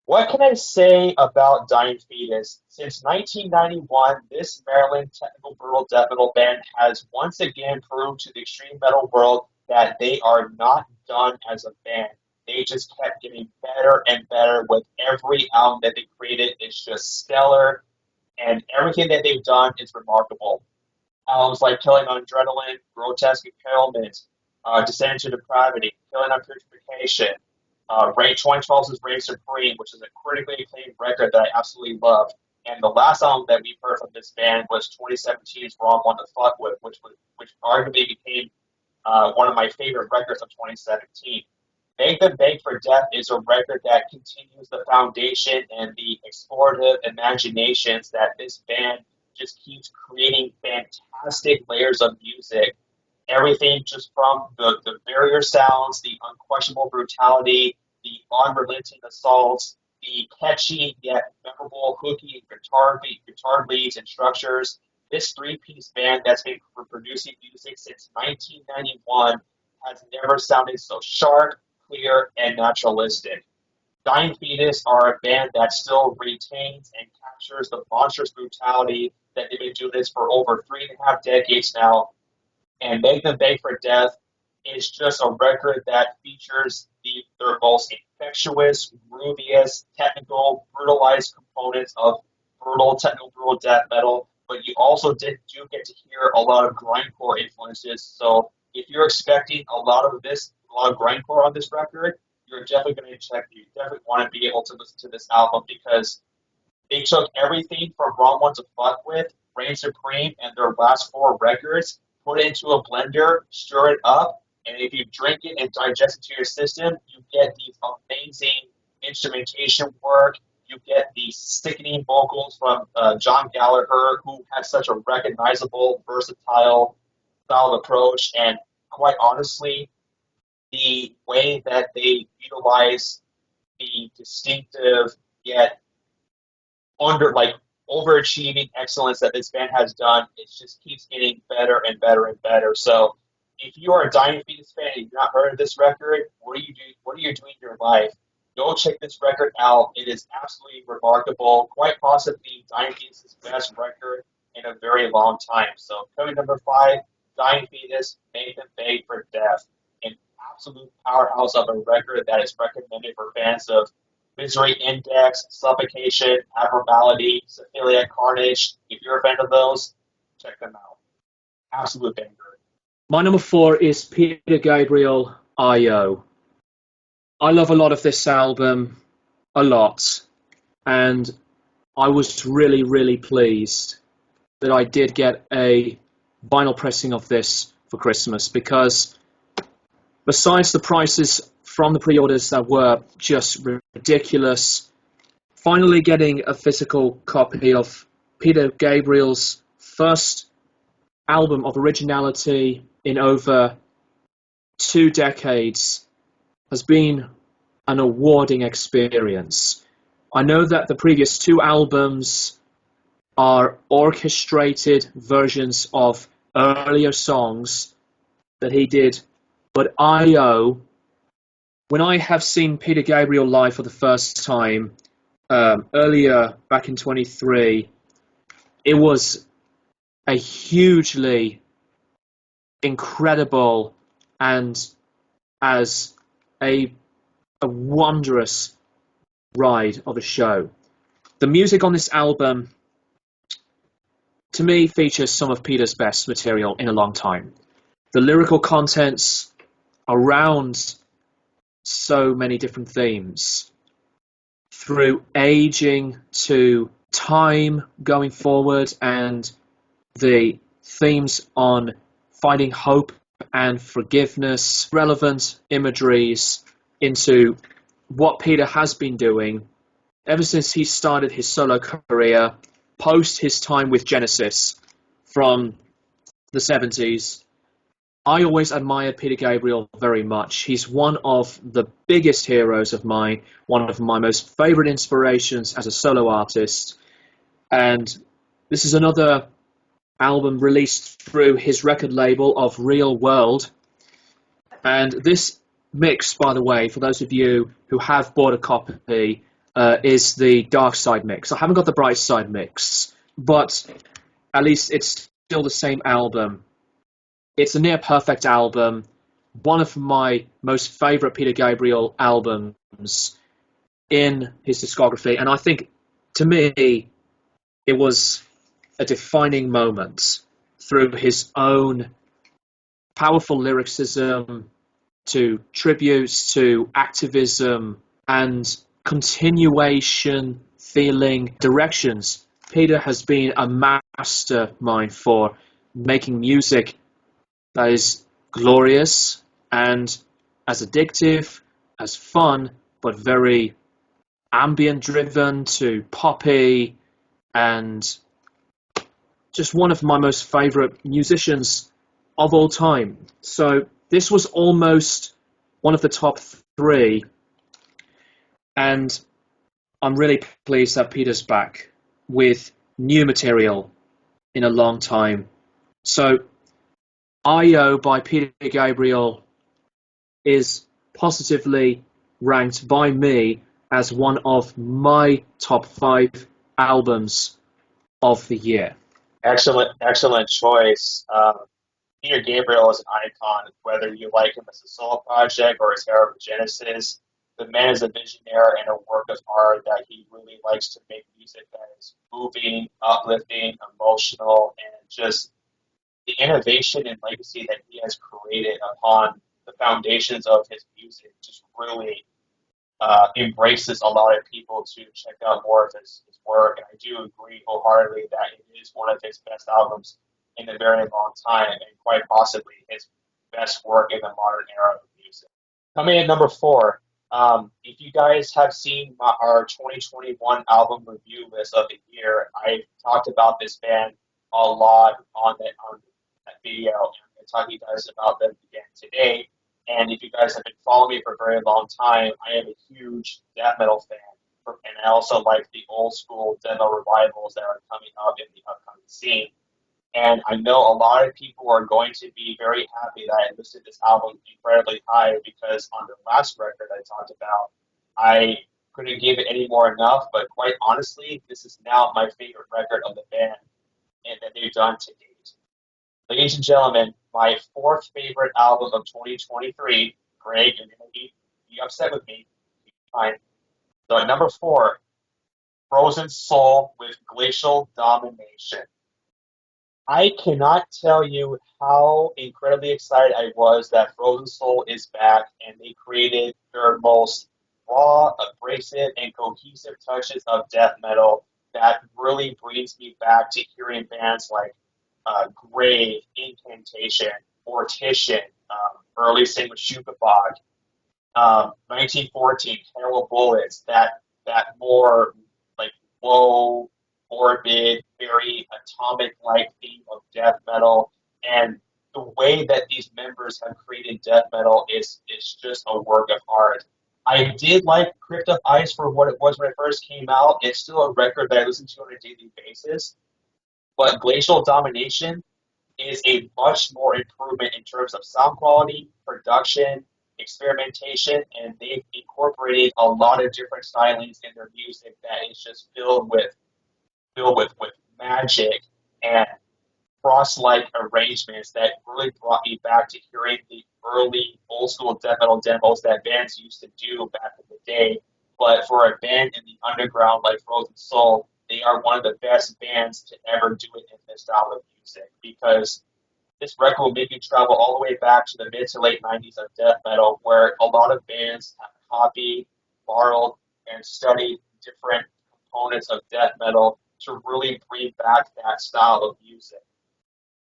What can I say about Dying Fetus? Since 1991, this Maryland technical brutal death metal band has once again proved to the extreme metal world that they are not done as a band. They just kept getting better and better with every album that they created. It's just stellar, and everything that they've done is remarkable. Albums like Killing on Adrenaline, Grotesque Impalement, Descent into Depravity, Killing on Purification, Ray 2012's Reign Supreme, which is a critically acclaimed record that I absolutely love. And the last album that we heard from this band was 2017's Wrong One to Fuck With, which arguably became one of my favorite records of 2017. Make Them Beg for Death is a record that continues the foundation and the explorative imaginations that this band just keeps creating fantastic layers of music. Everything just from the barrier sounds, the unquestionable brutality, the unrelenting assaults, the catchy yet memorable hooky guitar leads and structures. This three-piece band that's been producing music since 1991 has never sounded so sharp, clear, and naturalistic. Dying Fetus are a band that still retains and captures the monstrous brutality that they've been doing this for over 3.5 decades now. And Make Them Beg for Death is just a record that features their most impetuous, grooviest, technical, brutalized components of brutal, technical, brutal death metal, but you also do get to hear a lot of grindcore influences. So if you're expecting a lot of grindcore on this record, you're definitely going to check. You definitely want to be able to listen to this album because they took everything from Wrong One to Fuck With, Reign Supreme, and their last four records, put it into a blender, stir it up, and if you drink it and digest it to your system, you get these amazing instrumentation work. You get these sickening vocals from John Gallagher, who has such a recognizable, versatile style approach. And quite honestly, the way that they utilize the distinctive yet overachieving excellence that this band has done, it just keeps getting better and better and better. So if you are a Dying Fetus fan and you've not heard of this record, what are you doing? What are you doing in your life? Go check this record out. It is absolutely remarkable. Quite possibly Dying Fetus' best record in a very long time. So coming number 5, Dying Fetus, Made Them Beg for Death. An absolute powerhouse of a record that is recommended for fans of Misery Index, Suffocation, Abnormality, Syphilia Carnage. If you're a fan of those, check them out. Absolute banger. My number 4 is Peter Gabriel, I.O. I love a lot of this album, a lot, and I was really, really pleased that I did get a vinyl pressing of this for Christmas because besides the prices from the pre-orders that were just ridiculous, finally getting a physical copy of Peter Gabriel's first album of originality in over 2 decades has been an awarding experience. I know that the previous 2 albums are orchestrated versions of earlier songs that he did, but I.O., when I have seen Peter Gabriel live for the first time earlier back in 23, it was a hugely incredible and as a wondrous ride of a show. The music on this album, to me, features some of Peter's best material in a long time. The lyrical contents around so many different themes, through aging to time going forward, and the themes on finding hope and forgiveness, relevant imageries into what Peter has been doing ever since he started his solo career, post his time with Genesis from the 70s. I always admired Peter Gabriel very much. He's one of the biggest heroes of mine, one of my most favourite inspirations as a solo artist. And this is another album released through his record label of Real World. And this mix, by the way, for those of you who have bought a copy, is the Dark Side mix. I haven't got the Bright Side mix, but at least it's still the same album. It's a near perfect album, one of my most favourite Peter Gabriel albums in his discography, and I think, to me, it was a defining moment through his own powerful lyricism, to tributes to activism and continuation feeling directions. Peter has been a mastermind for making music that is glorious and as addictive, as fun, but very ambient driven to poppy, and just one of my most favourite musicians of all time. So this was almost one of the top 3, and I'm really pleased that Peter's back with new material in a long time. So I.O. by Peter Gabriel is positively ranked by me as one of my top 5 albums of the year. Excellent choice. Peter Gabriel is an icon, whether you like him as a solo project or his era with Genesis. The man is a visionary and a work of art that he really likes to make music that is moving, uplifting, emotional, and just the innovation and legacy that he has created upon the foundations of his music just really embraces a lot of people to check out more of his work. And I do agree wholeheartedly that it is one of his best albums in a very long time, and quite possibly his best work in the modern era of music. Coming in number four, if you guys have seen our 2021 album review list of the year, I talked about this band a lot on that video. I'm going to talk to you guys about them again today. And if you guys have been following me for a very long time, I am a huge death metal fan. And I also like the old school death metal revivals that are coming up in the upcoming scene. And I know a lot of people are going to be very happy that I listed this album incredibly high because on the last record I talked about, I couldn't give it any more enough. But quite honestly, this is now my favorite record of the band and that they've done to date. Ladies and gentlemen, my fourth favorite album of 2023. Greg, you're going to be upset with me. Fine. So at number four, Frozen Soul with Glacial Domination. I cannot tell you how incredibly excited I was that Frozen Soul is back and they created their most raw, abrasive, and cohesive touches of death metal that really brings me back to hearing bands like Grave, Incantation, Mortician, early Saint Shukabog, 1914, Hail of Bullets, that more like low, morbid, very atomic-like theme of death metal, and the way that these members have created death metal is just a work of art. I did like Crypt of Ice for what it was when it first came out. It's still a record that I listen to on a daily basis, but Glacial Domination is a much more improvement in terms of sound quality, production, experimentation, and they've incorporated a lot of different stylings in their music that is just filled with magic and cross-like arrangements that really brought me back to hearing the early old school death metal demos that bands used to do back in the day. But for a band in the underground like Frozen Soul, they are one of the best bands to ever do it in this style of music because this record will make you travel all the way back to the mid to late 90s of death metal, where a lot of bands have copied, borrowed, and studied different components of death metal to really bring back that style of music.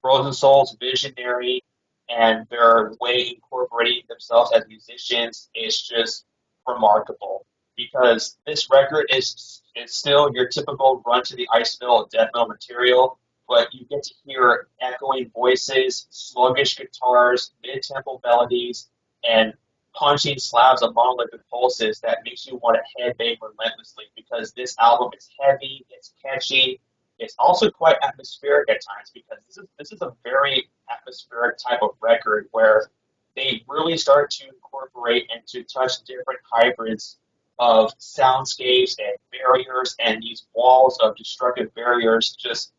Frozen Soul's visionary and their way incorporating themselves as musicians is just remarkable because this record is still your typical run to the ice mill death metal material, but you get to hear echoing voices, sluggish guitars, mid-tempo melodies, and punching slabs of monolithic pulses that makes you want to headbang relentlessly because this album is heavy, it's catchy, it's also quite atmospheric at times because this is a very atmospheric type of record where they really start to incorporate and to touch different hybrids of soundscapes and barriers, and these walls of destructive barriers just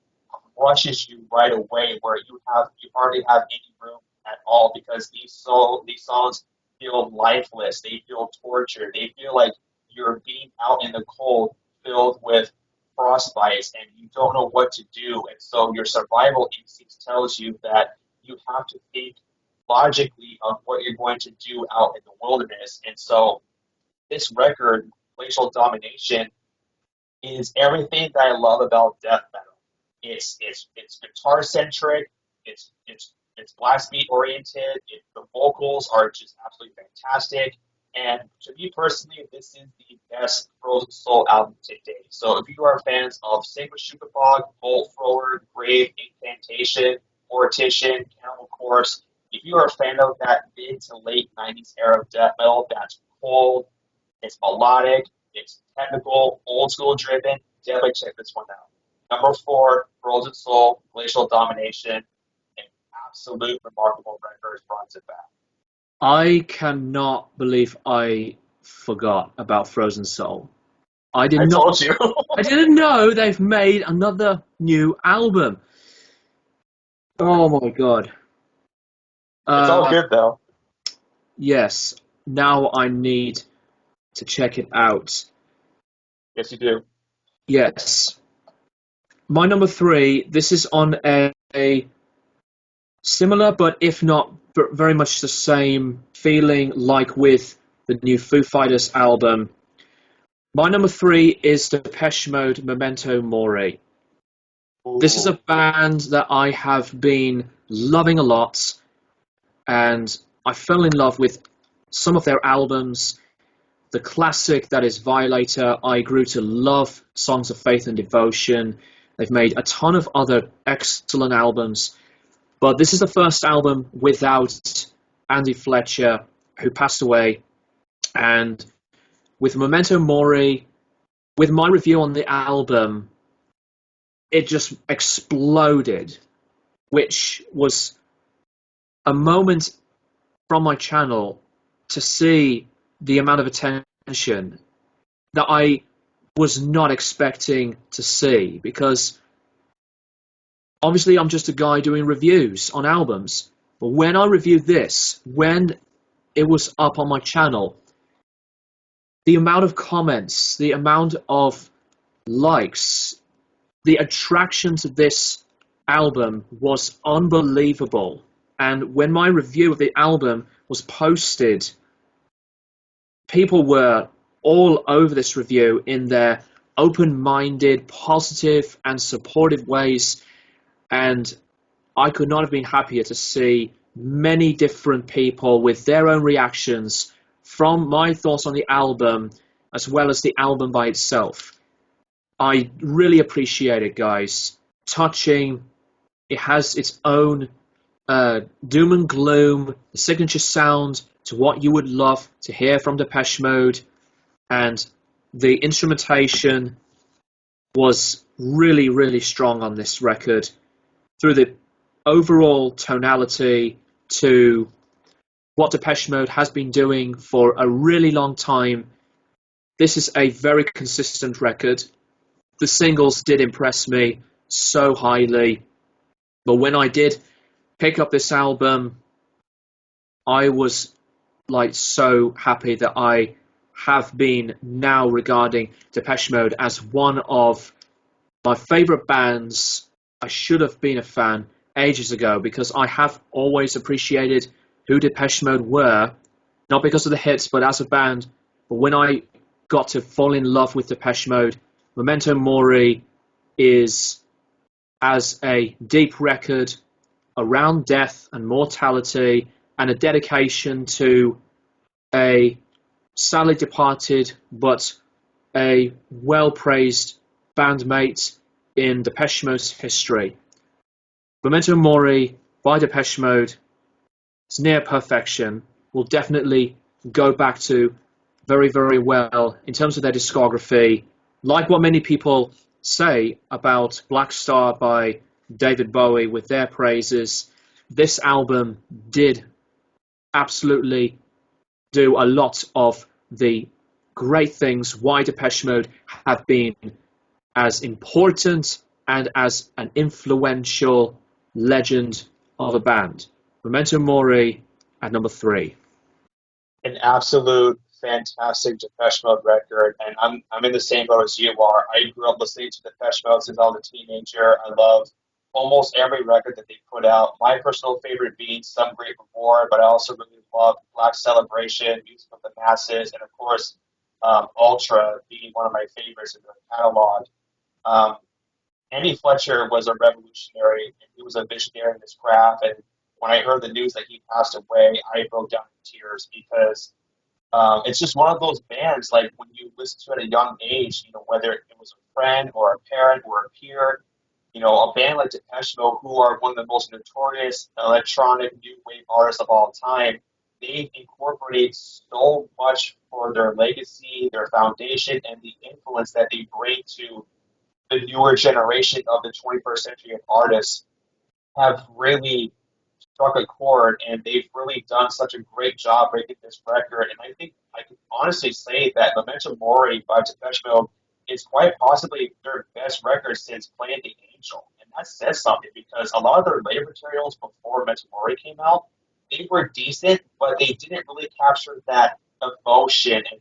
crushes you right away where you hardly have any room at all because these songs feel lifeless, they feel tortured, they feel like you're being out in the cold filled with frostbites and you don't know what to do, and so your survival instincts tells you that you have to think logically of what you're going to do out in the wilderness. And so this record, Glacial Domination, is everything that I love about death metal. It's guitar centric. It's blast beat oriented. The vocals are just absolutely fantastic. And to me personally, this is the best Frozen Soul album to date. So if you are fans of Sacred Shukabog, Bolt Thrower, Grave, Incantation, Mortician, Cannibal Corpse, if you are a fan of that mid to late 90s era of death metal, that's cold, it's melodic, it's technical, old school driven, definitely check this one out. Number four, Frozen Soul, Glacial Domination, an absolute remarkable record front to back. I cannot believe I forgot about Frozen Soul. I told you. I didn't know they've made another new album. Oh my god. It's all good though. Yes. Now I need to check it out. Yes, you do. Yes. My number 3, this is on a similar, but if not very much the same feeling like with the new Foo Fighters album. My number 3 is Depeche Mode Memento Mori. This is a Ooh. band that I have been loving a lot, and I fell in love with some of their albums. The classic that is Violator, I grew to love Songs of Faith and Devotion. They've made a ton of other excellent albums, but this is the first album without Andy Fletcher, who passed away. And with Memento Mori, with my review on the album, it just exploded, which was a moment from my channel to see the amount of attention that I was not expecting to see, because obviously I'm just a guy doing reviews on albums. But when I reviewed this, when it was up on my channel, the amount of comments, the amount of likes, the attraction to this album was unbelievable. And when my review of the album was posted, people were all over this review in their open-minded, positive, and supportive ways. And I could not have been happier to see many different people with their own reactions from my thoughts on the album, as well as the album by itself. I really appreciate it, guys. Touching. It has its own doom and gloom, the signature sound to what you would love to hear from Depeche Mode, and the instrumentation was really, really strong on this record, through the overall tonality to what Depeche Mode has been doing for a really long time. This is a very consistent record. The singles did impress me so highly, but when I did pick up this album, I was like so happy that I have been now regarding Depeche Mode as one of my favourite bands. I should have been a fan ages ago, because I have always appreciated who Depeche Mode were, not because of the hits, but as a band. But when I got to fall in love with Depeche Mode, Memento Mori is as a deep record around death and mortality, and a dedication to a sadly departed but a well-praised bandmate in Depeche Mode's history. Memento Mori by Depeche Mode is near perfection. Will definitely go back to very, very well in terms of their discography. Like what many people say about Black Star by David Bowie with their praises, this album did absolutely do a lot of the great things why Depeche Mode have been as important and as an influential legend of a band. Memento Mori at number 3. An absolute fantastic Depeche Mode record, and I'm in the same boat as you are. I grew up listening to Depeche Mode since I was a teenager. I love almost every record that they put out. My personal favorite being Some Great Reward, but I also really love Black Celebration, Music of the Masses, and of course, Ultra being one of my favorites in their catalog. Um, Andy Fletcher was a revolutionary, and he was a visionary in his craft. And when I heard the news that he passed away, I broke down in tears, because it's just one of those bands, like when you listen to it at a young age, whether it was a friend or a parent or a peer, a band like Depeche Mode, who are one of the most notorious electronic new wave artists of all time, they incorporate so much for their legacy, their foundation, and the influence that they bring to the newer generation of the 21st century of artists have really struck a chord, and they've really done such a great job breaking this record. And I think I can honestly say that Memento Mori by Depeche Mode is quite possibly their best record since Playing the Angel. And that says something, because a lot of their later materials before Memento Mori came out, they were decent, but they didn't really capture that emotion and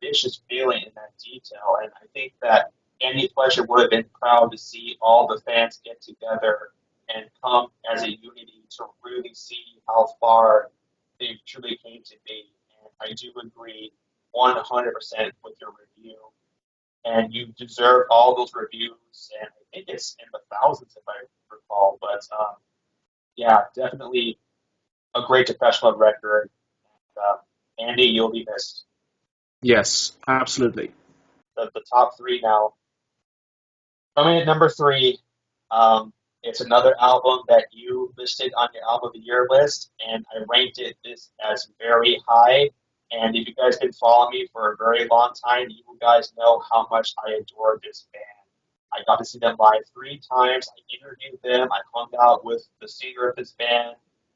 vicious feeling in that detail. And I think that Andy Fletcher would have been proud to see all the fans get together and come as a unity to really see how far they truly came to be. And I do agree 100% with your review. And you deserve all those reviews. And I think it's in the thousands, if I recall. But yeah, definitely a great Depeche Mode record. And, Andy, you'll be missed. Yes, absolutely. The top three now. Coming at number three, it's another album that you listed on your album of the year list, and I ranked it this as very high. And if you guys been following me for a very long time, you guys know how much I adore this band. I got to see them live 3 times. I interviewed them. I hung out with the singer of this band,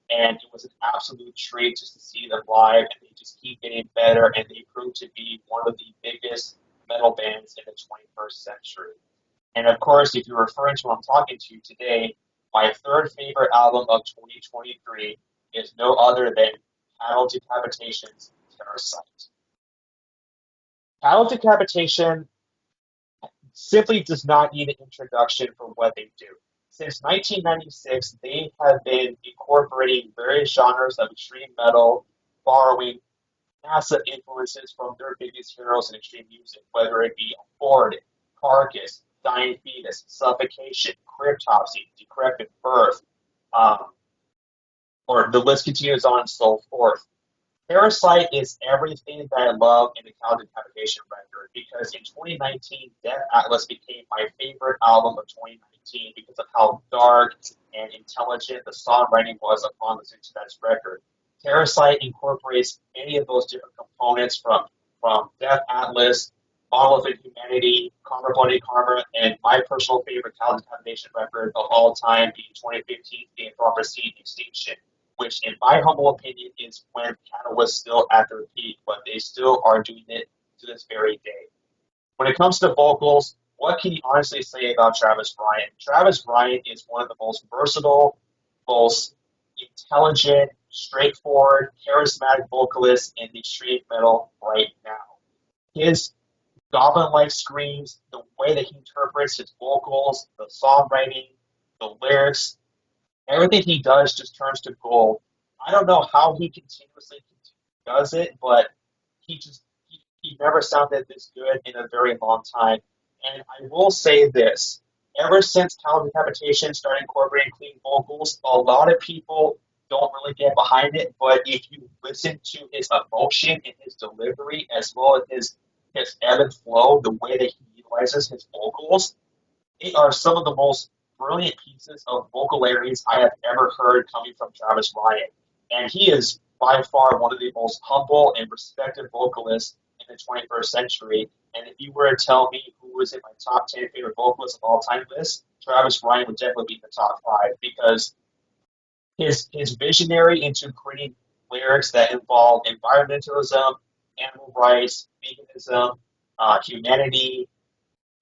and it was an absolute treat just to see them live. And they just keep getting better, and they prove to be one of the biggest metal bands in the 21st century. And of course, if you're referring to what I'm talking to today, my third favorite album of 2023 is no other than Cattle Decapitation's Parasite. Cattle Decapitation simply does not need an introduction for what they do. Since 1996, they have been incorporating various genres of extreme metal, borrowing massive influences from their biggest heroes in extreme music, whether it be Ford, Carcass, Dying Fetus, Suffocation, Cryptopsy, Decrepit Birth, or the list continues on and so forth. Parasite is everything that I love in the Cattle Decapitation record because in 2019, Death Atlas became my favorite album of 2019 because of how dark and intelligent the songwriting was upon listening to that record. Parasite incorporates many of those different components from Death Atlas, Monolithic Humanity, Karma Bloody Karma, and my personal favorite Cattle Decapitation record of all time being 2015, The Anthropocene Extinction, which in my humble opinion is when Cattle was still at their peak, but they still are doing it to this very day. When it comes to vocals, what can you honestly say about Travis Bryan? Travis Bryan is one of the most versatile, most intelligent, straightforward, charismatic vocalists in the extreme metal right now. His goblin-like screams, the way that he interprets his vocals, the songwriting, the lyrics, everything he does just turns to gold. I don't know how he continuously does it, but he never sounded this good in a very long time. And I will say this. Ever since Cattle Decapitation started incorporating clean vocals, a lot of people don't really get behind it, but if you listen to his emotion and his delivery, as well as his ebb and flow, the way that he utilizes his vocals, they are some of the most brilliant pieces of vocal areas I have ever heard coming from Travis Bryan. And he is by far one of the most humble and respected vocalists in the 21st century. And if you were to tell me who was in my top 10 favorite vocalists of all time list, Travis Bryan would definitely be in the top 5 because his visionary into creating lyrics that involve environmentalism, animal rights, veganism, humanity,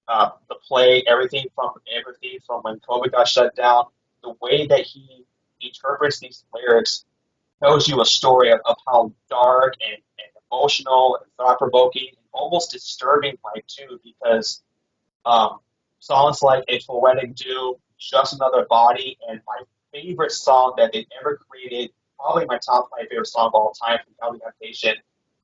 the plague, everything from when COVID got shut down. The way that he interprets these lyrics tells you a story of how dark and emotional and thought provoking and almost disturbing like too, because songs like A Poetic Doom, Just Another Body, and my favorite song that they've ever created, probably my top 5 favorite song of all time from Cattle Decapitation,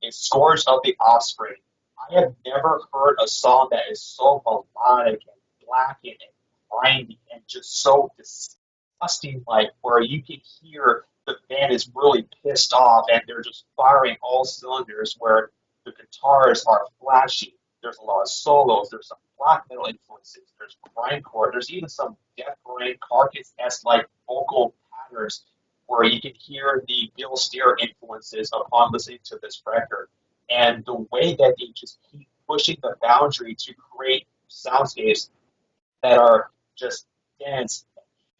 is Scourge of the Offspring. I have never heard a song that is so melodic and blackened and grindy and just so disgusting, like where you can hear the band is really pissed off and they're just firing all cylinders where the guitars are flashy. There's a lot of solos. There's some black metal influences. There's grindcore. There's even some death grind Carcass-esque like vocal patterns where you can hear the Bill Steer influences upon listening to this record. And the way that they just keep pushing the boundary to create soundscapes that are just dense,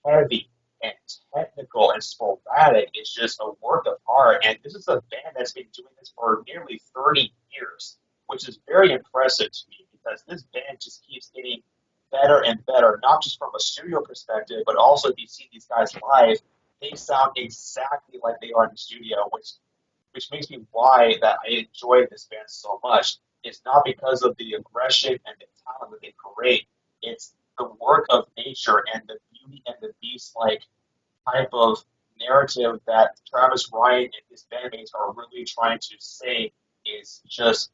and heavy, and technical and sporadic is just a work of art. And this is a band that's been doing this for nearly 30 years, which is very impressive to me because this band just keeps getting better and better, not just from a studio perspective, but also if you see these guys live, they sound exactly like they are in the studio, which makes me why that I enjoy this band so much. is not because of the aggression and the talent that they create. It's the work of nature and the beauty and the beast-like type of narrative that Travis Ryan and his bandmates are really trying to say is just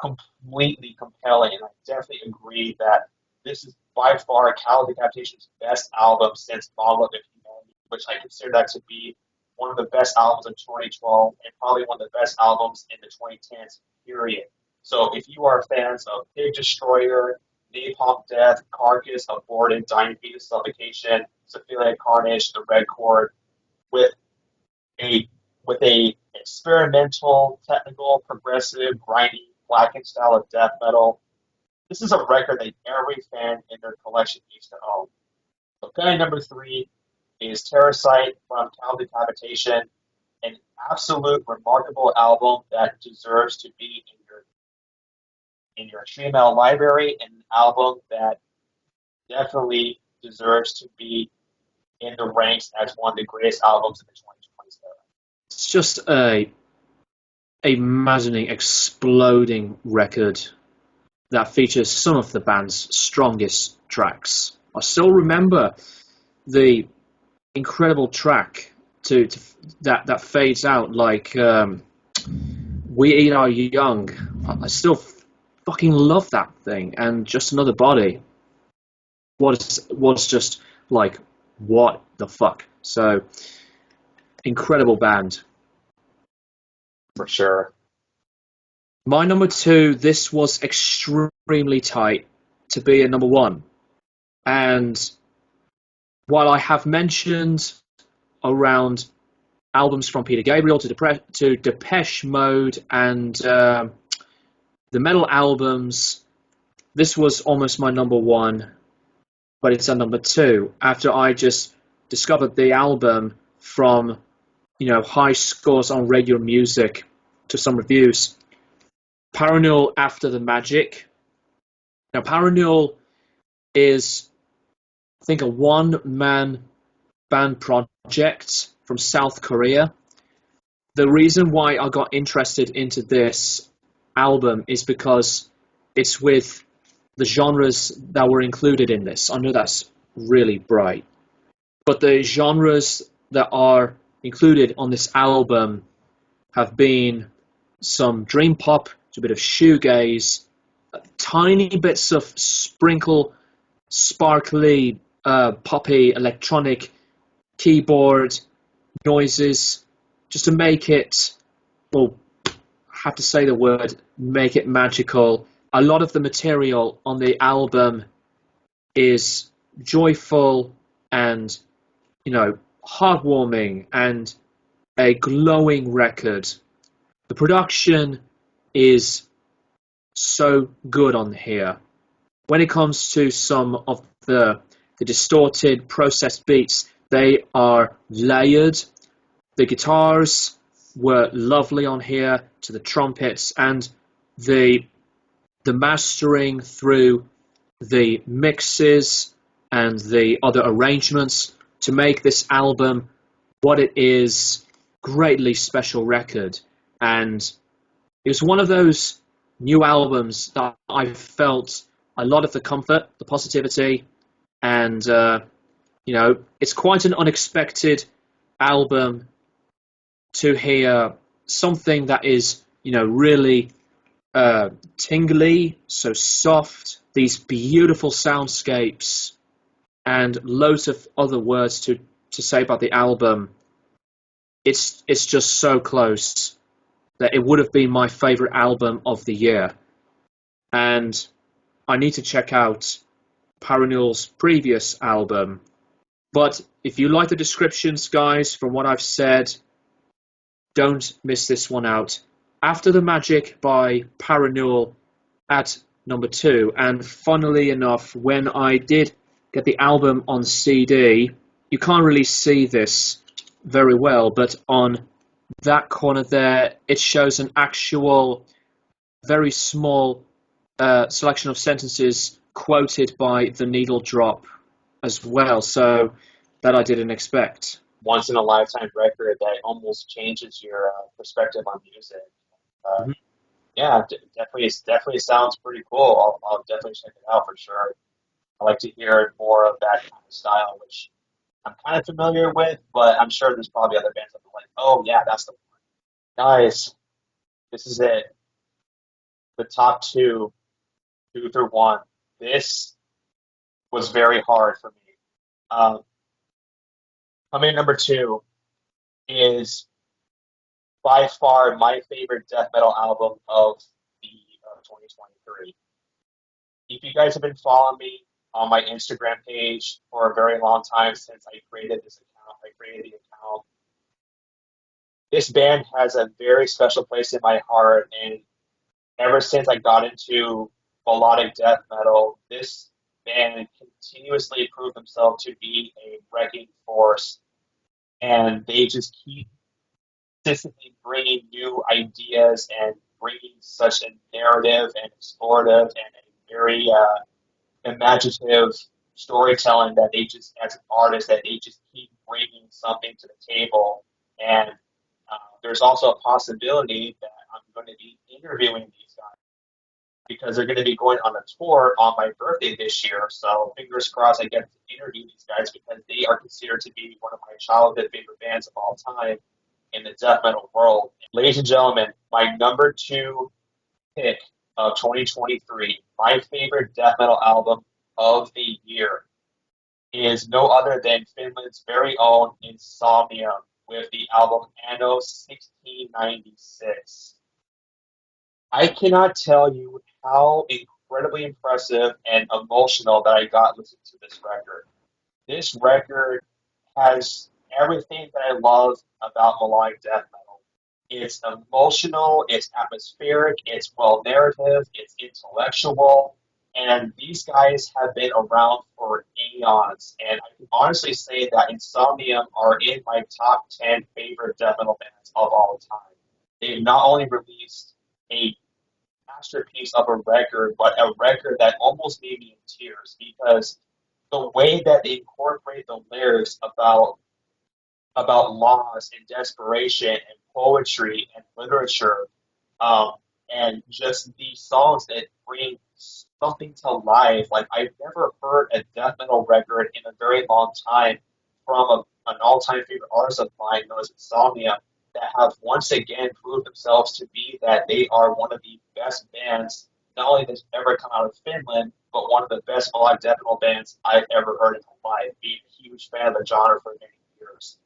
completely compelling. And I definitely agree that this is by far Cal Decapitation's best album since Monolith of Humanity, which I consider that to be one of the best albums of 2012 and probably one of the best albums in the 2010s period. So if you are fans of Pig Destroyer, Napalm Death, Carcass, Aborted, Dying Fetus, Suffocation, Syphilitic Carnage, The Red Chord, with a experimental, technical, progressive, grindy, blackened style of death metal, this is a record that every fan in their collection needs to own. So guy number 3 is Terrasite from Cal Decapitation, an absolute remarkable album that deserves to be in your female library, and an album that definitely deserves to be in the ranks as one of the greatest albums in the 2020s era. It's just a maddening, exploding record that features some of the band's strongest tracks. I still remember the incredible track that fades out like We Eat Our Young. I still fucking love that thing, and Just Another Body was just like, what the fuck? So incredible band. For sure. My number 2, this was extremely tight to be a number 1. And while I have mentioned around albums from Peter Gabriel to Depeche Mode and the metal albums, this was almost my number 1, but it's a number 2 after I just discovered the album from, high scores on radio music to some reviews. Parannoul After the Magic. Now, Parannoul is, I think, a one-man band project from South Korea. The reason why I got interested into this album is because it's with the genres that were included in this. I know that's really bright, but the genres that are included on this album have been some dream pop, a bit of shoegaze, tiny bits of sparkly, poppy, electronic keyboard noises, just to make it, well, I have to say the word, make it magical. A lot of the material on the album is joyful and, heartwarming and a glowing record. The production is so good on here. When it comes to some of the distorted, processed beats, they are layered. The guitars were lovely on here, to the trumpets, and the mastering through the mixes and the other arrangements to make this album what it is, greatly special record. And it was one of those new albums that I felt a lot of the comfort, the positivity, and it's quite an unexpected album to hear something that is really tingly, so soft, these beautiful soundscapes, and loads of other words to say about the album. It's just so close that it would have been my favorite album of the year. And I need to check out Parannoul's previous album. But if you like the descriptions, guys, from what I've said, don't miss this one out. After the Magic by Parannoul at number 2. And funnily enough, when I did get the album on CD, you can't really see this very well, but on that corner there, it shows an actual very small selection of sentences quoted by the needle drop as well, so that I didn't expect. Once in a lifetime record that almost changes your perspective on music. Yeah, definitely sounds pretty cool. I'll definitely check it out for sure. I like to hear more of that kind of style, which I'm kind of familiar with, but I'm sure there's probably other bands that are like, oh yeah, that's the one. Guys, this is it. The top two through one. This was very hard for me. Um, Coming in number two is by far my favorite death metal album of the 2023. If you guys have been following me on my Instagram page for a very long time since I created this account, I created the account. This band has a very special place in my heart, and ever since I got into melodic death metal, this band continuously proved themselves to be a wrecking force, and they just keep consistently bringing new ideas and bringing such a narrative and explorative and a very imaginative storytelling that they just, as an artist, that they just keep bringing something to the table. And there's also a possibility that I'm going to be interviewing these guys because they're going to be going on a tour on my birthday this year. So fingers crossed I get to interview these guys because they are considered to be one of my childhood favorite bands of all time in the death metal world. Ladies and gentlemen, my number two pick of 2023, my favorite death metal album of the year, is no other than Finland's very own Insomnia with the album Anno 1696. I cannot tell you how incredibly impressive and emotional that I got listening to this record. This record has everything that I love about melodic death metal. It's emotional, it's atmospheric, it's well narrative, it's intellectual, and these guys have been around for aeons. And I can honestly say that Insomnium are in my top 10 favorite death metal bands of all time. They've not only released a masterpiece of a record, but a record that almost made me in tears because the way that they incorporate the lyrics about loss and desperation and poetry and literature, um, and just these songs that bring something to life. Like I've never heard a death metal record in a very long time from an all-time favorite artist of mine, known as Insomnia, that have once again proved themselves to be that they are one of the best bands, not only that's ever come out of Finland, but one of the best melodic death metal bands I've ever heard in my life. Being a huge fan of the genre for many years.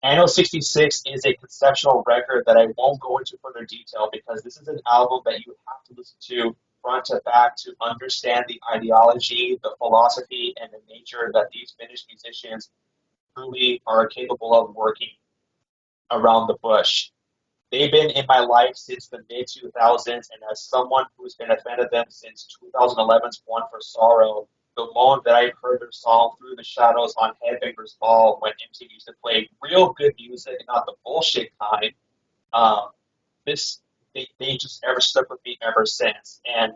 Anno 66 is a conceptual record that I won't go into further detail because this is an album that you have to listen to front to back to understand the ideology, the philosophy, and the nature that these Finnish musicians truly are capable of working around the bush. They've been in my life since the mid 2000s, and as someone who's been a fan of them since 2011's One for Sorrow, the moment that I heard their song Through the Shadows on Headbangers Ball when MTV used to play real good music, not the bullshit kind, um, this they just ever stuck with me ever since. And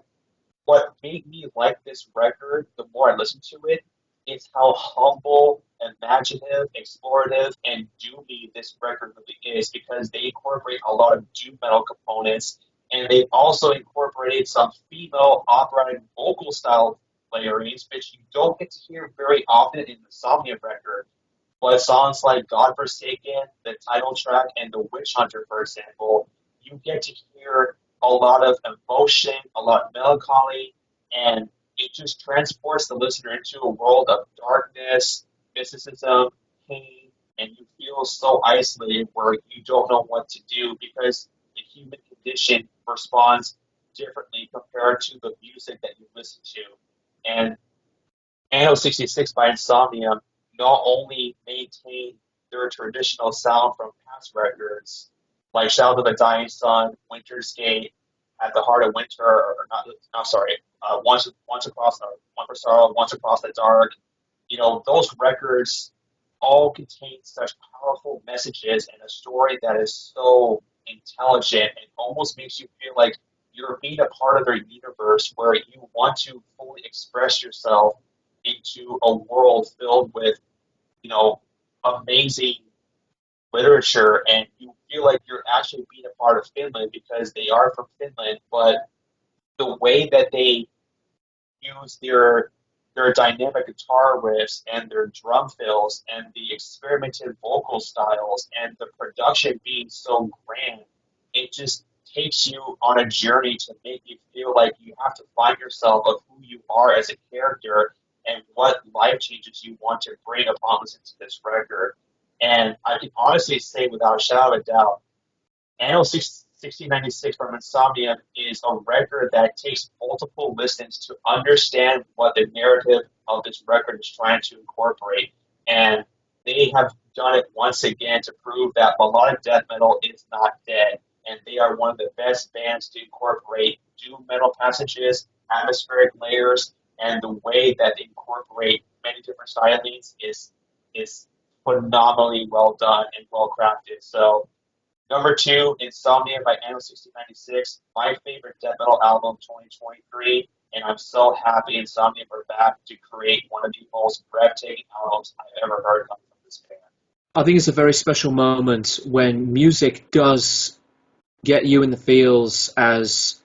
what made me like this record, the more I listened to it, is how humble, imaginative, explorative, and doomy this record really is because they incorporate a lot of doom metal components and they've also incorporated some female operatic vocal style layerings, which you don't get to hear very often in the Somnia record. But songs like Godforsaken, the title track, and The Witch Hunter, for example, you get to hear a lot of emotion, a lot of melancholy, and it just transports the listener into a world of darkness, mysticism, pain, and you feel so isolated where you don't know what to do because the human condition responds differently compared to the music that you listen to. And Anno 66 by Insomnium not only maintain their traditional sound from past records, like Shadow of the Dying Sun, Winter's Gate, At the Heart of Winter, or not sorry, Once Across, One for Sorrow, Once Across the Dark. You know, those records all contain such powerful messages and a story that is so intelligent and almost makes you feel like you're being a part of their universe where you want to fully express yourself into a world filled with, you know, amazing literature and you feel like you're actually being a part of Finland because they are from Finland, but the way that they use their dynamic guitar riffs and their drum fills and the experimental vocal styles and the production being so grand, it just takes you on a journey to make you feel like you have to find yourself of who you are as a character and what life changes you want to bring upon listening to this record. And I can honestly say without a shadow of a doubt, Anno 1696 from Insomnia is a record that takes multiple listens to understand what the narrative of this record is trying to incorporate. And they have done it once again to prove that melodic death metal is not dead. And they are one of the best bands to incorporate doom metal passages, atmospheric layers, and the way that they incorporate many different stylings is phenomenally well done and well crafted. So number two, Insomnia by Anno 1696, my favorite death metal album 2023, and I'm so happy Insomnia are back to create one of the most breathtaking albums I've ever heard coming from this band. I think it's a very special moment when music does get you in the feels, as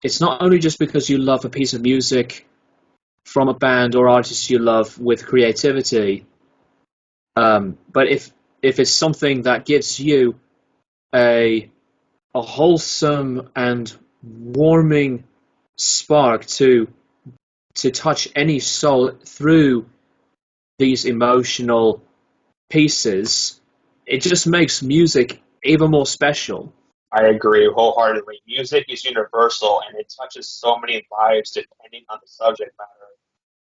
it's not only just because you love a piece of music from a band or artist you love with creativity, but if it's something that gives you a wholesome and warming spark to touch any soul through these emotional pieces, it just makes music even more special. I agree wholeheartedly. Music is universal and it touches so many lives depending on the subject matter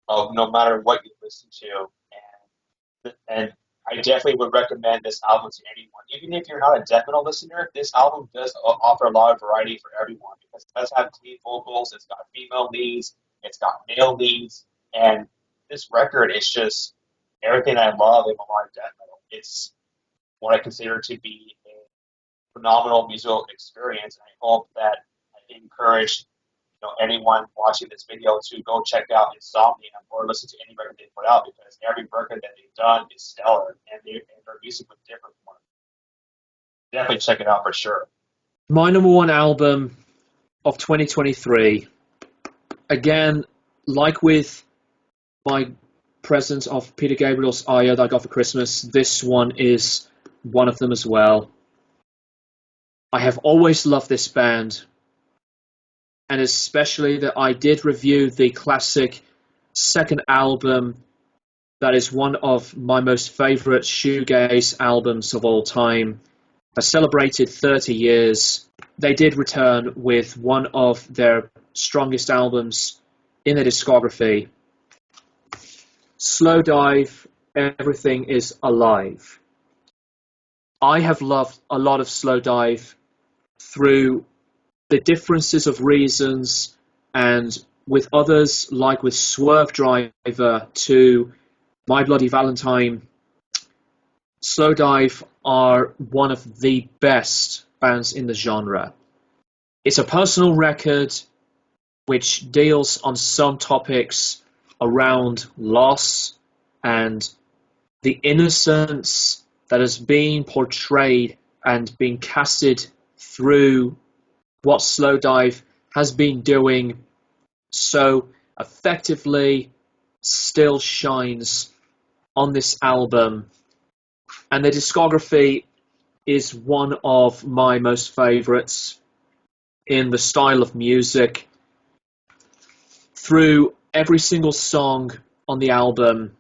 of no matter what you listen to. And I definitely would recommend this album to anyone. Even if you're not a death metal listener, this album does offer a lot of variety for everyone because it does have clean vocals, it's got female leads, it's got male leads, and this record is just everything I love in melodic death metal. It's what I consider to be a phenomenal musical experience, and I hope that I encourage anyone watching this video to go check out Insomnia or listen to any record they put out because every record that they've done is stellar and their music was different from one. Definitely check it out for sure. My number one album of 2023, again, like with my present of Peter Gabriel's Aya that I got for Christmas, this one is one of them as well. I have always loved this band, and especially that I did review the classic second album that is one of my most favourite shoegaze albums of all time. I celebrated 30 years. They did return with one of their strongest albums in their discography. Slowdive, Everything is Alive. I have loved a lot of Slowdive through the differences of reasons, and with others, like with Swerve Driver to My Bloody Valentine, Slowdive are one of the best bands in the genre. It's a personal record which deals on some topics around loss and the innocence that is being portrayed and being casted through what Slowdive has been doing so effectively still shines on this album. And the discography is one of my most favourites in the style of music. Through every single song on the album,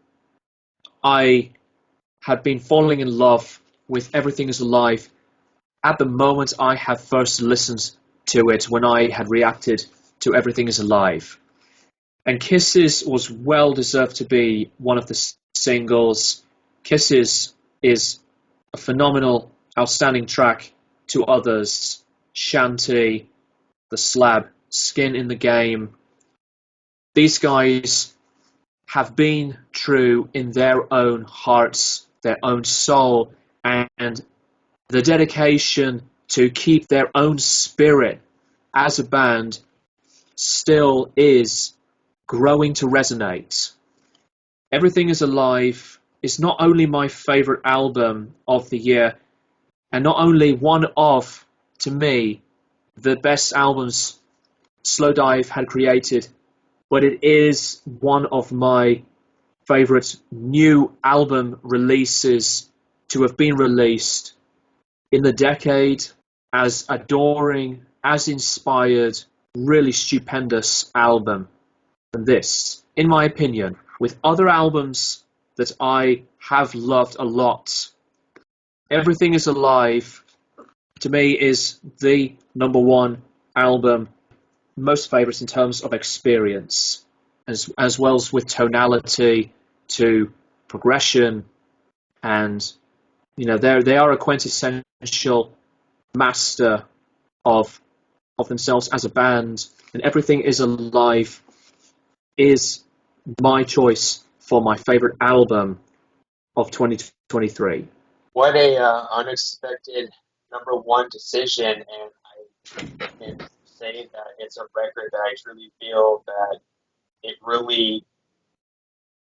I had been falling in love with Everything is Alive at the moment I had first listened to it, when I had reacted to Everything is Alive. And Kisses was well deserved to be one of the singles. Kisses is a phenomenal, outstanding track to others. Shanty, The Slab, Skin in the Game. These guys have been true in their own hearts, their own soul, and the dedication to keep their own spirit as a band still is growing to resonate. Everything is Alive is not only my favourite album of the year, and not only one of, to me, the best albums Slowdive had created, but it is one of my favourite new album releases to have been released in the decade, as adoring, as inspired, really stupendous album than this, in my opinion. With other albums that I have loved a lot, Everything is Alive, to me, is the number one album, most favourites in terms of experience, as well as with tonality to progression, and they are a quintessential master of themselves as a band, and Everything is Alive is my choice for my favourite album of 2023. What a unexpected number one decision, and I can say that it's a record that I truly feel that it really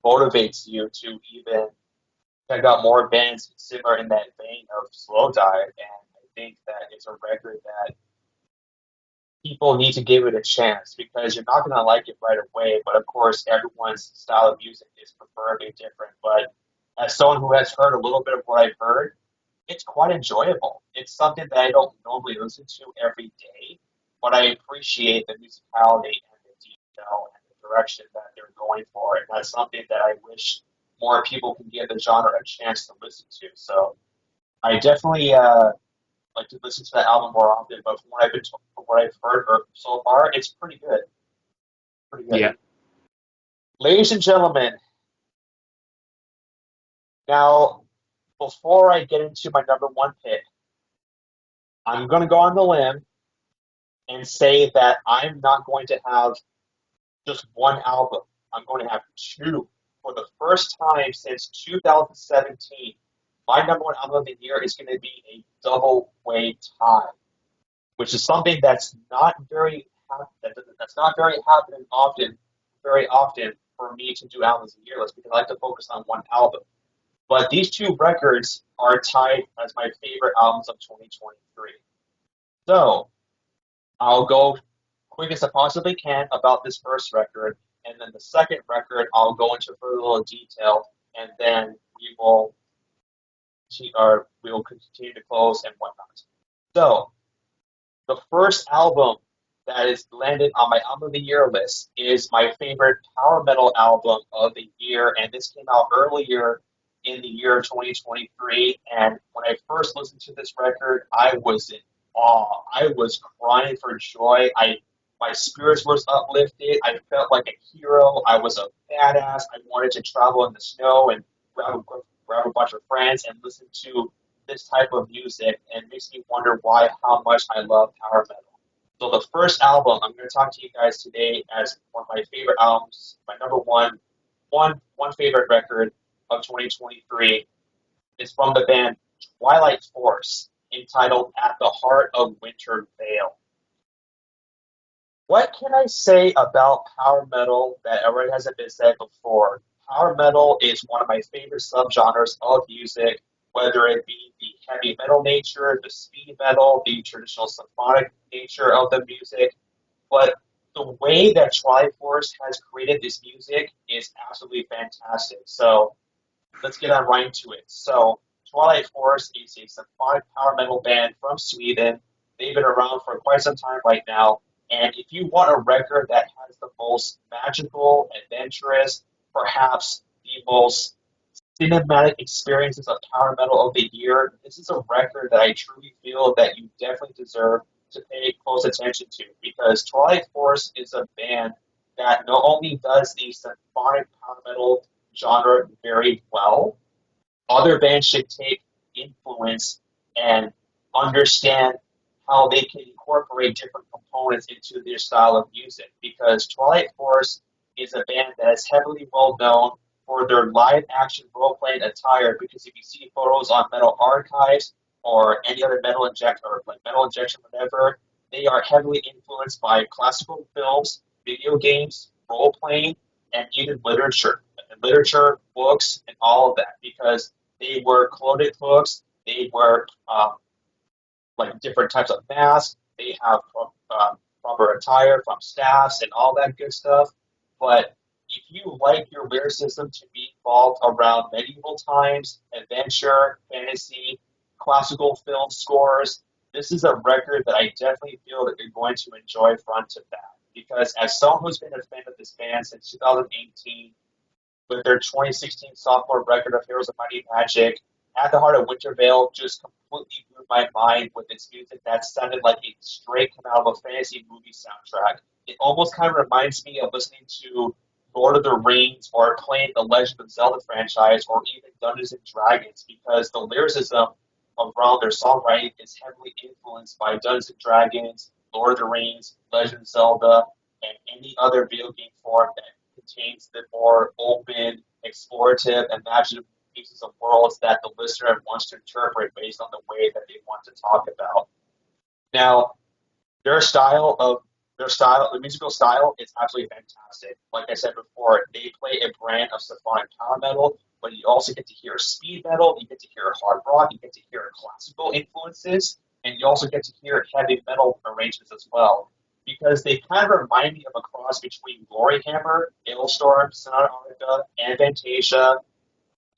motivates you to even check out more bands similar in that vein of Slow Dive, and I think that it's a record that people need to give it a chance because you're not going to like it right away. But of course, everyone's style of music is preferably different. But as someone who has heard a little bit of what I've heard, it's quite enjoyable. It's something that I don't normally listen to every day, but I appreciate the musicality and the detail and the direction that they're going for. And that's something that I wish more people can give the genre a chance to listen to. So I definitely like to listen to that album more often. But from what I've heard so far, it's pretty good. Pretty good. Yeah. Ladies and gentlemen, now before I get into my number one pick, I'm going to go on the limb and say that I'm not going to have just one album. I'm going to have two. For the first time since 2017, my number one album of the year is going to be a double way tie, which is something that's not very very often for me to do albums a year list because I like to focus on one album. But these two records are tied as my favorite albums of 2023. So I'll go quick as I possibly can about this first record, and then the second record I'll go into further little detail, and then we will continue to close and whatnot. So the first album that is landed on my album of the year list is my favorite power metal album of the year, and this came out earlier in the year 2023. And when I first listened to this record, I was in awe. I was crying for joy. My spirits was uplifted. I felt like a hero. I was a badass. I wanted to travel in the snow and grab a bunch of friends and listen to this type of music, and it makes me wonder how much I love power metal. So the first album I'm going to talk to you guys today as one of my favorite albums, my number one favorite record of 2023 is from the band Twilight Force, entitled At the Heart of Winter Veil. What can I say about power metal that already hasn't been said before? Power metal is one of my favorite subgenres of music, whether it be the heavy metal nature, the speed metal, the traditional symphonic nature of the music. But the way that Triforce has created this music is absolutely fantastic. So let's get on right into it. So Twilight Force is a symphonic power metal band from Sweden. They've been around for quite some time right now. And if you want a record that has the most magical, adventurous, perhaps the most cinematic experiences of power metal of the year, this is a record that I truly feel that you definitely deserve to pay close attention to, because Twilight Force is a band that not only does the symphonic power metal genre very well, other bands should take influence and understand how they can incorporate different components into their style of music, because Twilight Force is a band that is heavily well known for their live action role playing attire, because if you see photos on Metal Archives or any other Metal Injection or like Metal Injection, whatever, they are heavily influenced by classical films, video games, role playing, and even literature, books, and all of that, because they were clothing books, they were like different types of masks. They have proper attire from staffs and all that good stuff. But if you like your lyricism to be involved around medieval times, adventure, fantasy, classical film scores, this is a record that I definitely feel that you're going to enjoy front to back. Because as someone who's been a fan of this band since 2018, with their 2016 sophomore record of Heroes of Mighty Magic, At the Heart of Wintervale just completely blew my mind with its music that sounded like a straight come out of a fantasy movie soundtrack. It almost kind of reminds me of listening to Lord of the Rings or playing the Legend of Zelda franchise or even Dungeons and Dragons because the lyricism around their songwriting is heavily influenced by Dungeons and Dragons, Lord of the Rings, Legend of Zelda, and any other video game form that contains the more open, explorative, imaginative pieces of worlds that the listener wants to interpret based on the way that they want to talk about. Now, the musical style is absolutely fantastic. Like I said before, they play a brand of symphonic power metal, but you also get to hear speed metal, you get to hear hard rock, you get to hear classical influences, and you also get to hear heavy metal arrangements as well. Because they kind of remind me of a cross between Gloryhammer, Hailstorm, Sonata Arctica, Fantasia,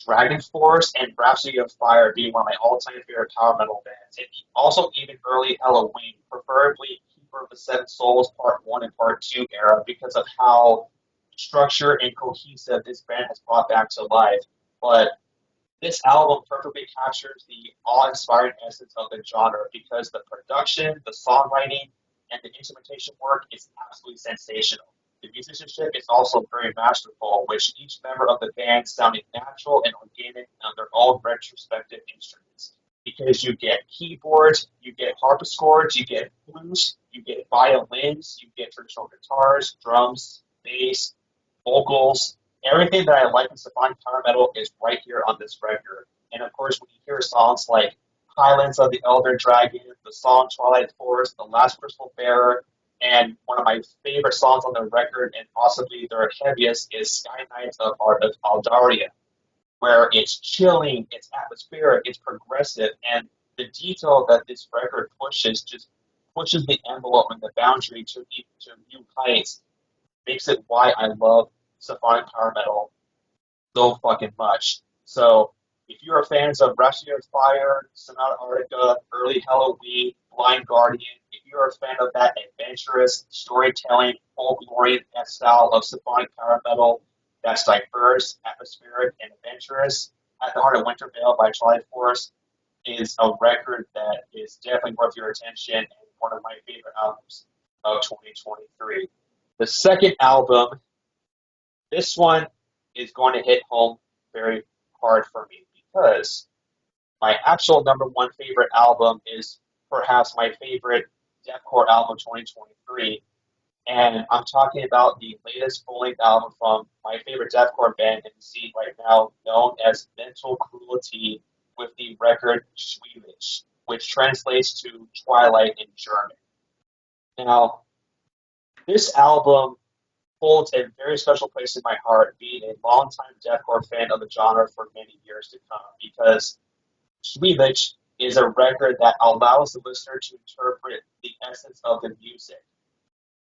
Dragon Force, and Rhapsody of Fire being one of my all-time favorite power metal bands. And also even early Halloween, preferably Keeper of the Seven Souls Part 1 and Part 2 era because of how structured and cohesive this band has brought back to life. But this album perfectly captures the awe-inspiring essence of the genre because the production, the songwriting, and the instrumentation work is absolutely sensational. The musicianship is also very masterful, with each member of the band sounding natural and organic on their own retrospective instruments. Because you get keyboards, you get harpsichords, you get flutes, you get violins, you get traditional guitars, drums, bass, vocals. Everything that I like in symphonic power metal is right here on this record. And of course, when you hear songs like Highlands of the Elder Dragon, the song Twilight Forest, The Last Crystal Bearer, and one of my favorite songs on the record, and possibly their heaviest, is Sky Knights of Aldaria, where it's chilling, it's atmospheric, it's progressive, and the detail that this record pushes just pushes the envelope and the boundary to new heights, makes it why I love symphonic power metal so fucking much. So if you're a fan of Rhapsody of Fire, Sonata Arctica, Early Halloween, Blind Guardian, if you're a fan of that adventurous storytelling, folkloric style of symphonic power metal that's diverse, atmospheric, and adventurous, At the Heart of Wintervale by Twilight Force is a record that is definitely worth your attention and one of my favorite albums of 2023. The second album, this one is going to hit home very hard for me because my actual number one favorite album is perhaps my favorite deathcore album of 2023. And I'm talking about the latest full-length album from my favorite deathcore band in the scene right now, known as Mental Cruelty, with the record Schwiebig, which translates to Twilight in German. Now, this album holds a very special place in my heart, being a longtime deathcore fan of the genre for many years to come, because Schwiebig is a record that allows the listener to interpret the essence of the music.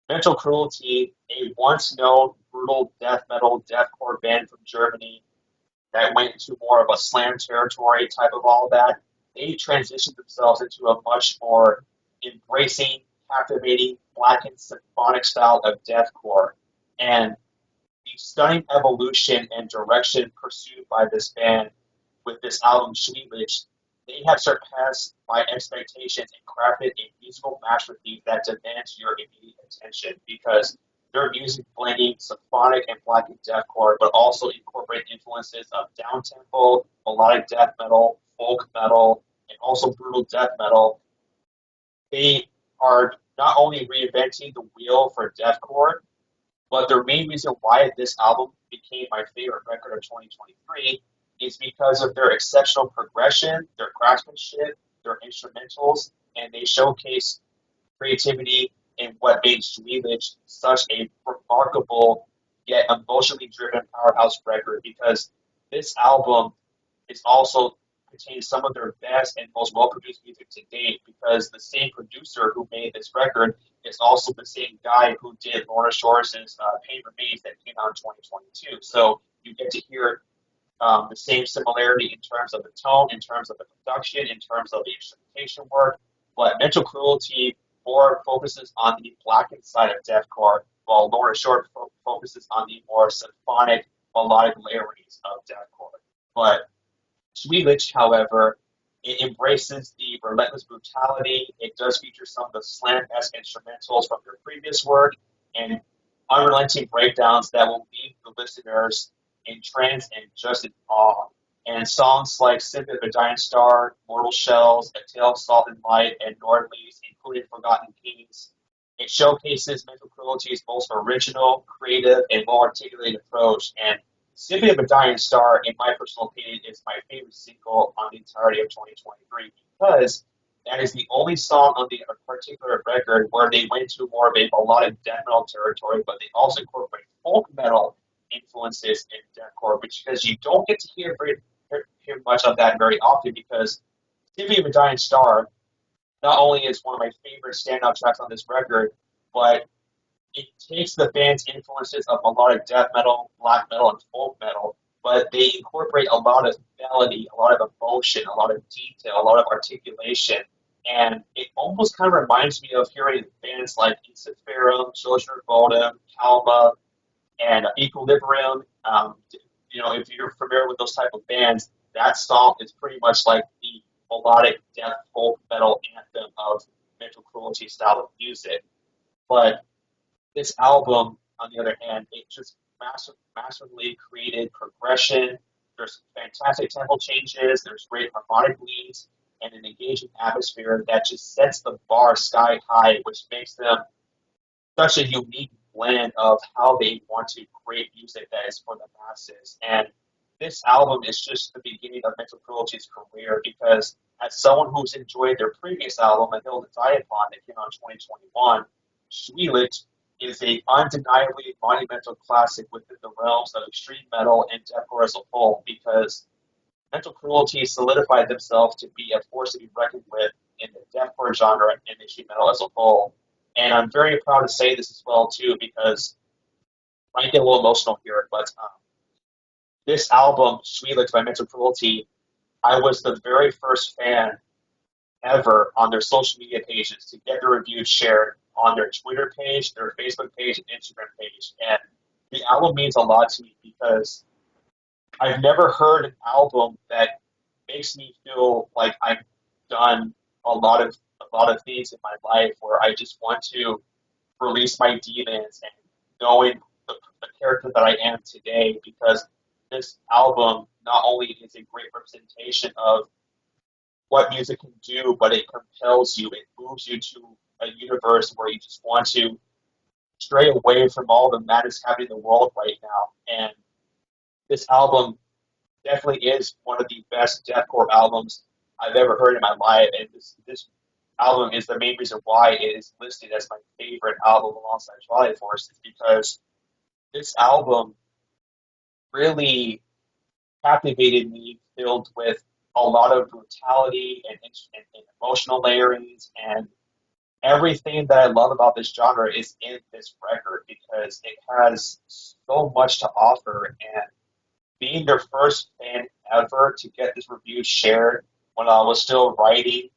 Mental Cruelty, a once known brutal death metal deathcore band from Germany that went into more of a slam territory type of all that, they transitioned themselves into a much more embracing, captivating, blackened symphonic style of deathcore. And the stunning evolution and direction pursued by this band with this album, Schwiebig, they have surpassed my expectations and crafted a musical masterpiece that demands your immediate attention because their music blending symphonic and blackened deathcore, but also incorporate influences of downtempo, melodic death metal, folk metal, and also brutal death metal. They are not only reinventing the wheel for deathcore, but the main reason why this album became my favorite record of 2023 is because of their exceptional progression, their craftsmanship, their instrumentals, and they showcase creativity in what made Schwiebig such a remarkable yet emotionally driven powerhouse record because this album is also contains some of their best and most well-produced music to date because the same producer who made this record is also the same guy who did Lorna Shore's Pain Remains that came out in 2022. So you get to hear the same similarity in terms of the tone, in terms of the production, in terms of the instrumentation work. But Mental Cruelty more focuses on the blackened side of deathcore, while Lorna Shore focuses on the more symphonic, melodic layerings of deathcore. But Sweetlich, however, it embraces the relentless brutality. It does feature some of the slam-esque instrumentals from their previous work and unrelenting breakdowns that will leave the listeners entranced and just in awe. And songs like Sympathy of a Dying Star, Mortal Shells, A Tale of Salt and Light, and Nordlies, including Forgotten Kings, it showcases Mental Cruelty's most original, creative, and well-articulated approach. And Sympathy of a Dying Star, in my personal opinion, is my favorite single on the entirety of 2023 because that is the only song on the particular record where they went to more of a melodic death metal territory, but they also incorporate folk metal influences in deathcore, because you don't get to hear much of that very often because Sympathy of a Dying Star not only is one of my favorite standout tracks on this record, but it takes the band's influences of melodic death metal, black metal, and folk metal, but they incorporate a lot of melody, a lot of emotion, a lot of detail, a lot of articulation, and it almost kind of reminds me of hearing bands like Insiferum, Children of Bodom, Kalma, and Equilibrium. If you're familiar with those type of bands, that song is pretty much like the melodic death folk metal anthem of Mental Cruelty style of music. But this album, on the other hand, it just massively created progression. There's fantastic tempo changes. There's great harmonic leads and an engaging atmosphere that just sets the bar sky high, which makes them such a unique blend of how they want to create music that is for the masses. And this album is just the beginning of Mental Cruelty's career because as someone who's enjoyed their previous album, A Hill to Die Upon, that came out in 2021, Sweetlich is a undeniably monumental classic within the realms of extreme metal and deathcore as a whole because Mental Cruelty solidified themselves to be a force to be reckoned with in the deathcore genre and extreme metal as a whole. And I'm very proud to say this as well, too, because I might get a little emotional here, but this album, Sweetlich by Mental Cruelty, I was the very first fan ever on their social media pages to get the reviews shared on their Twitter page, their Facebook page, and Instagram page. And the album means a lot to me because I've never heard an album that makes me feel like I've done a lot of things in my life where I just want to release my demons and knowing the character that I am today, because this album not only is a great representation of what music can do, but it compels you, it moves you to a universe where you just want to stray away from all the madness happening in the world right now. And this album definitely is one of the best deathcore albums I've ever heard in my life, and this album is the main reason why it is listed as my favorite album alongside Twilight Force, is because this album really captivated me, filled with a lot of brutality and emotional layerings, and everything that I love about this genre is in this record because it has so much to offer. And being their first fan ever to get this review shared when I was still writing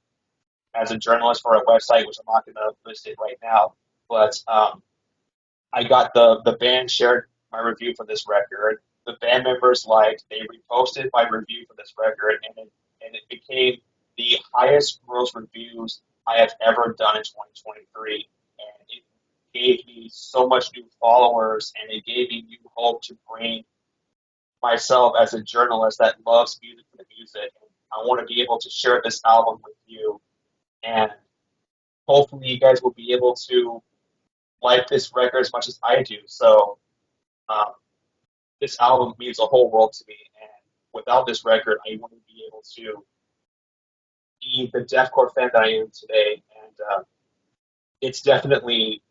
as a journalist for a website, which I'm not going to list it right now, but I got the band shared my review for this record. The band members they reposted my review for this record, and it became the highest gross reviews I have ever done in 2023. And it gave me so much new followers, and it gave me new hope to bring myself as a journalist that loves music for the music. And I want to be able to share this album with you, and hopefully you guys will be able to like this record as much as I do. So this album means the whole world to me, and without this record, I wouldn't be able to be the deathcore fan that I am today. And it's definitely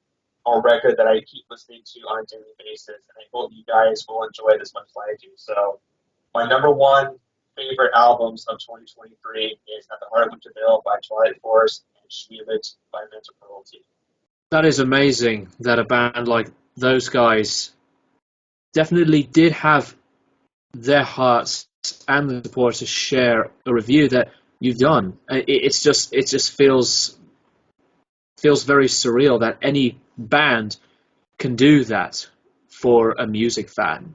a record that I keep listening to on a daily basis, and I hope you guys will enjoy it as much as I do. So my number one favorite albums of 2023 is At the Heart of Winter Veil by Twilight Force and Schmiebit by Mental Cruelty. That is amazing that a band like those guys definitely did have their hearts and the support to share a review that you've done. It just feels very surreal that any band can do that for a music fan.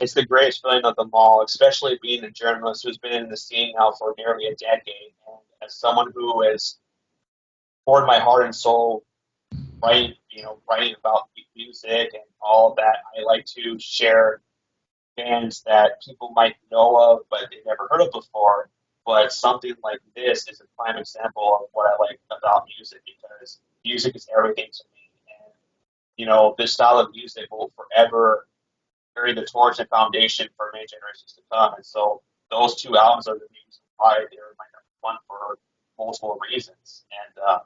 It's the greatest feeling of them all, especially being a journalist who's been in the scene now for nearly a decade. And as someone who has poured my heart and soul writing about music and all of that, I like to share bands that people might know of but they never heard of before. But something like this is a prime example of what I like about music, because music is everything to me. And, this style of music will forever carry the torch and foundation for many generations to come. And so those two albums are the reasons why they're my number one for multiple reasons. And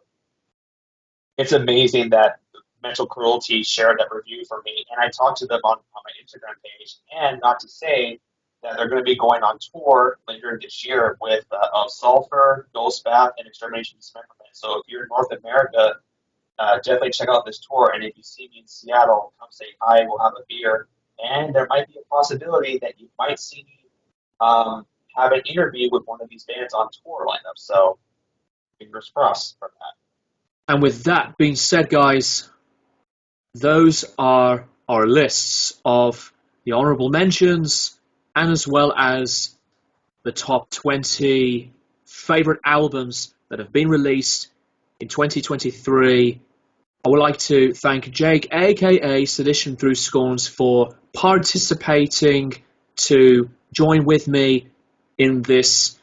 it's amazing that Mental Cruelty shared that review for me, and I talked to them on my Instagram page. And not to say that they're going to be going on tour later this year with Sulfur, Ghostbath, and Extermination Dismemberment. So if you're in North America, definitely check out this tour. And if you see me in Seattle, come say hi. We'll have a beer. And there might be a possibility that you might see me have an interview with one of these bands on tour lineup. So fingers crossed for that. And with that being said, guys, those are our lists of the honorable mentions and as well as the top 20 favorite albums that have been released in 2023. I would like to thank Jake, aka SeditionThroughScorns, for participating to join with me in this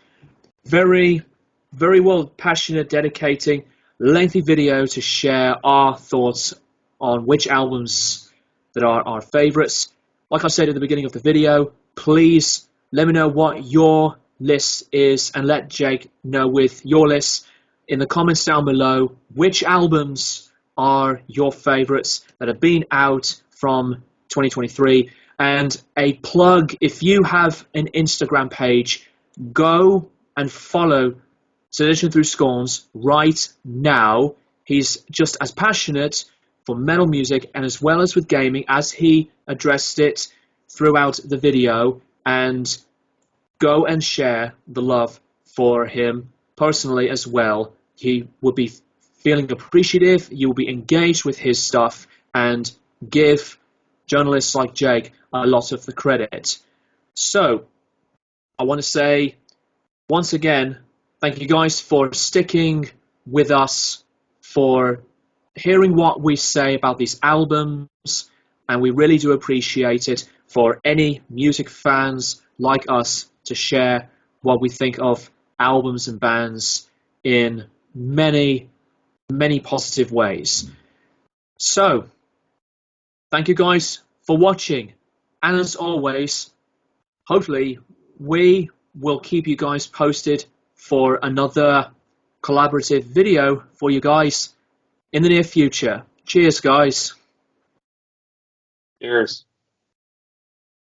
very, very passionate, dedicating, lengthy video to share our thoughts on which albums that are our favorites. Like I said at the beginning of the video, please let me know what your list is and let Jake know with your list in the comments down below which albums are your favorites that have been out from 2023. And a plug, if you have an Instagram page, go and follow SeditionThroughScorns right now. He's just as passionate for metal music and as well as with gaming as he addressed it throughout the video. And go and share the love for him personally as well. He will be feeling appreciative, you will be engaged with his stuff, and give journalists like Jake a lot of the credit. So, I want to say, once again, thank you guys for sticking with us, for hearing what we say about these albums, and we really do appreciate it for any music fans like us to share what we think of albums and bands in many, many positive ways. So, thank you guys for watching, and as always, hopefully we will keep you guys posted for another collaborative video for you guys in the near future. Cheers, guys. Cheers.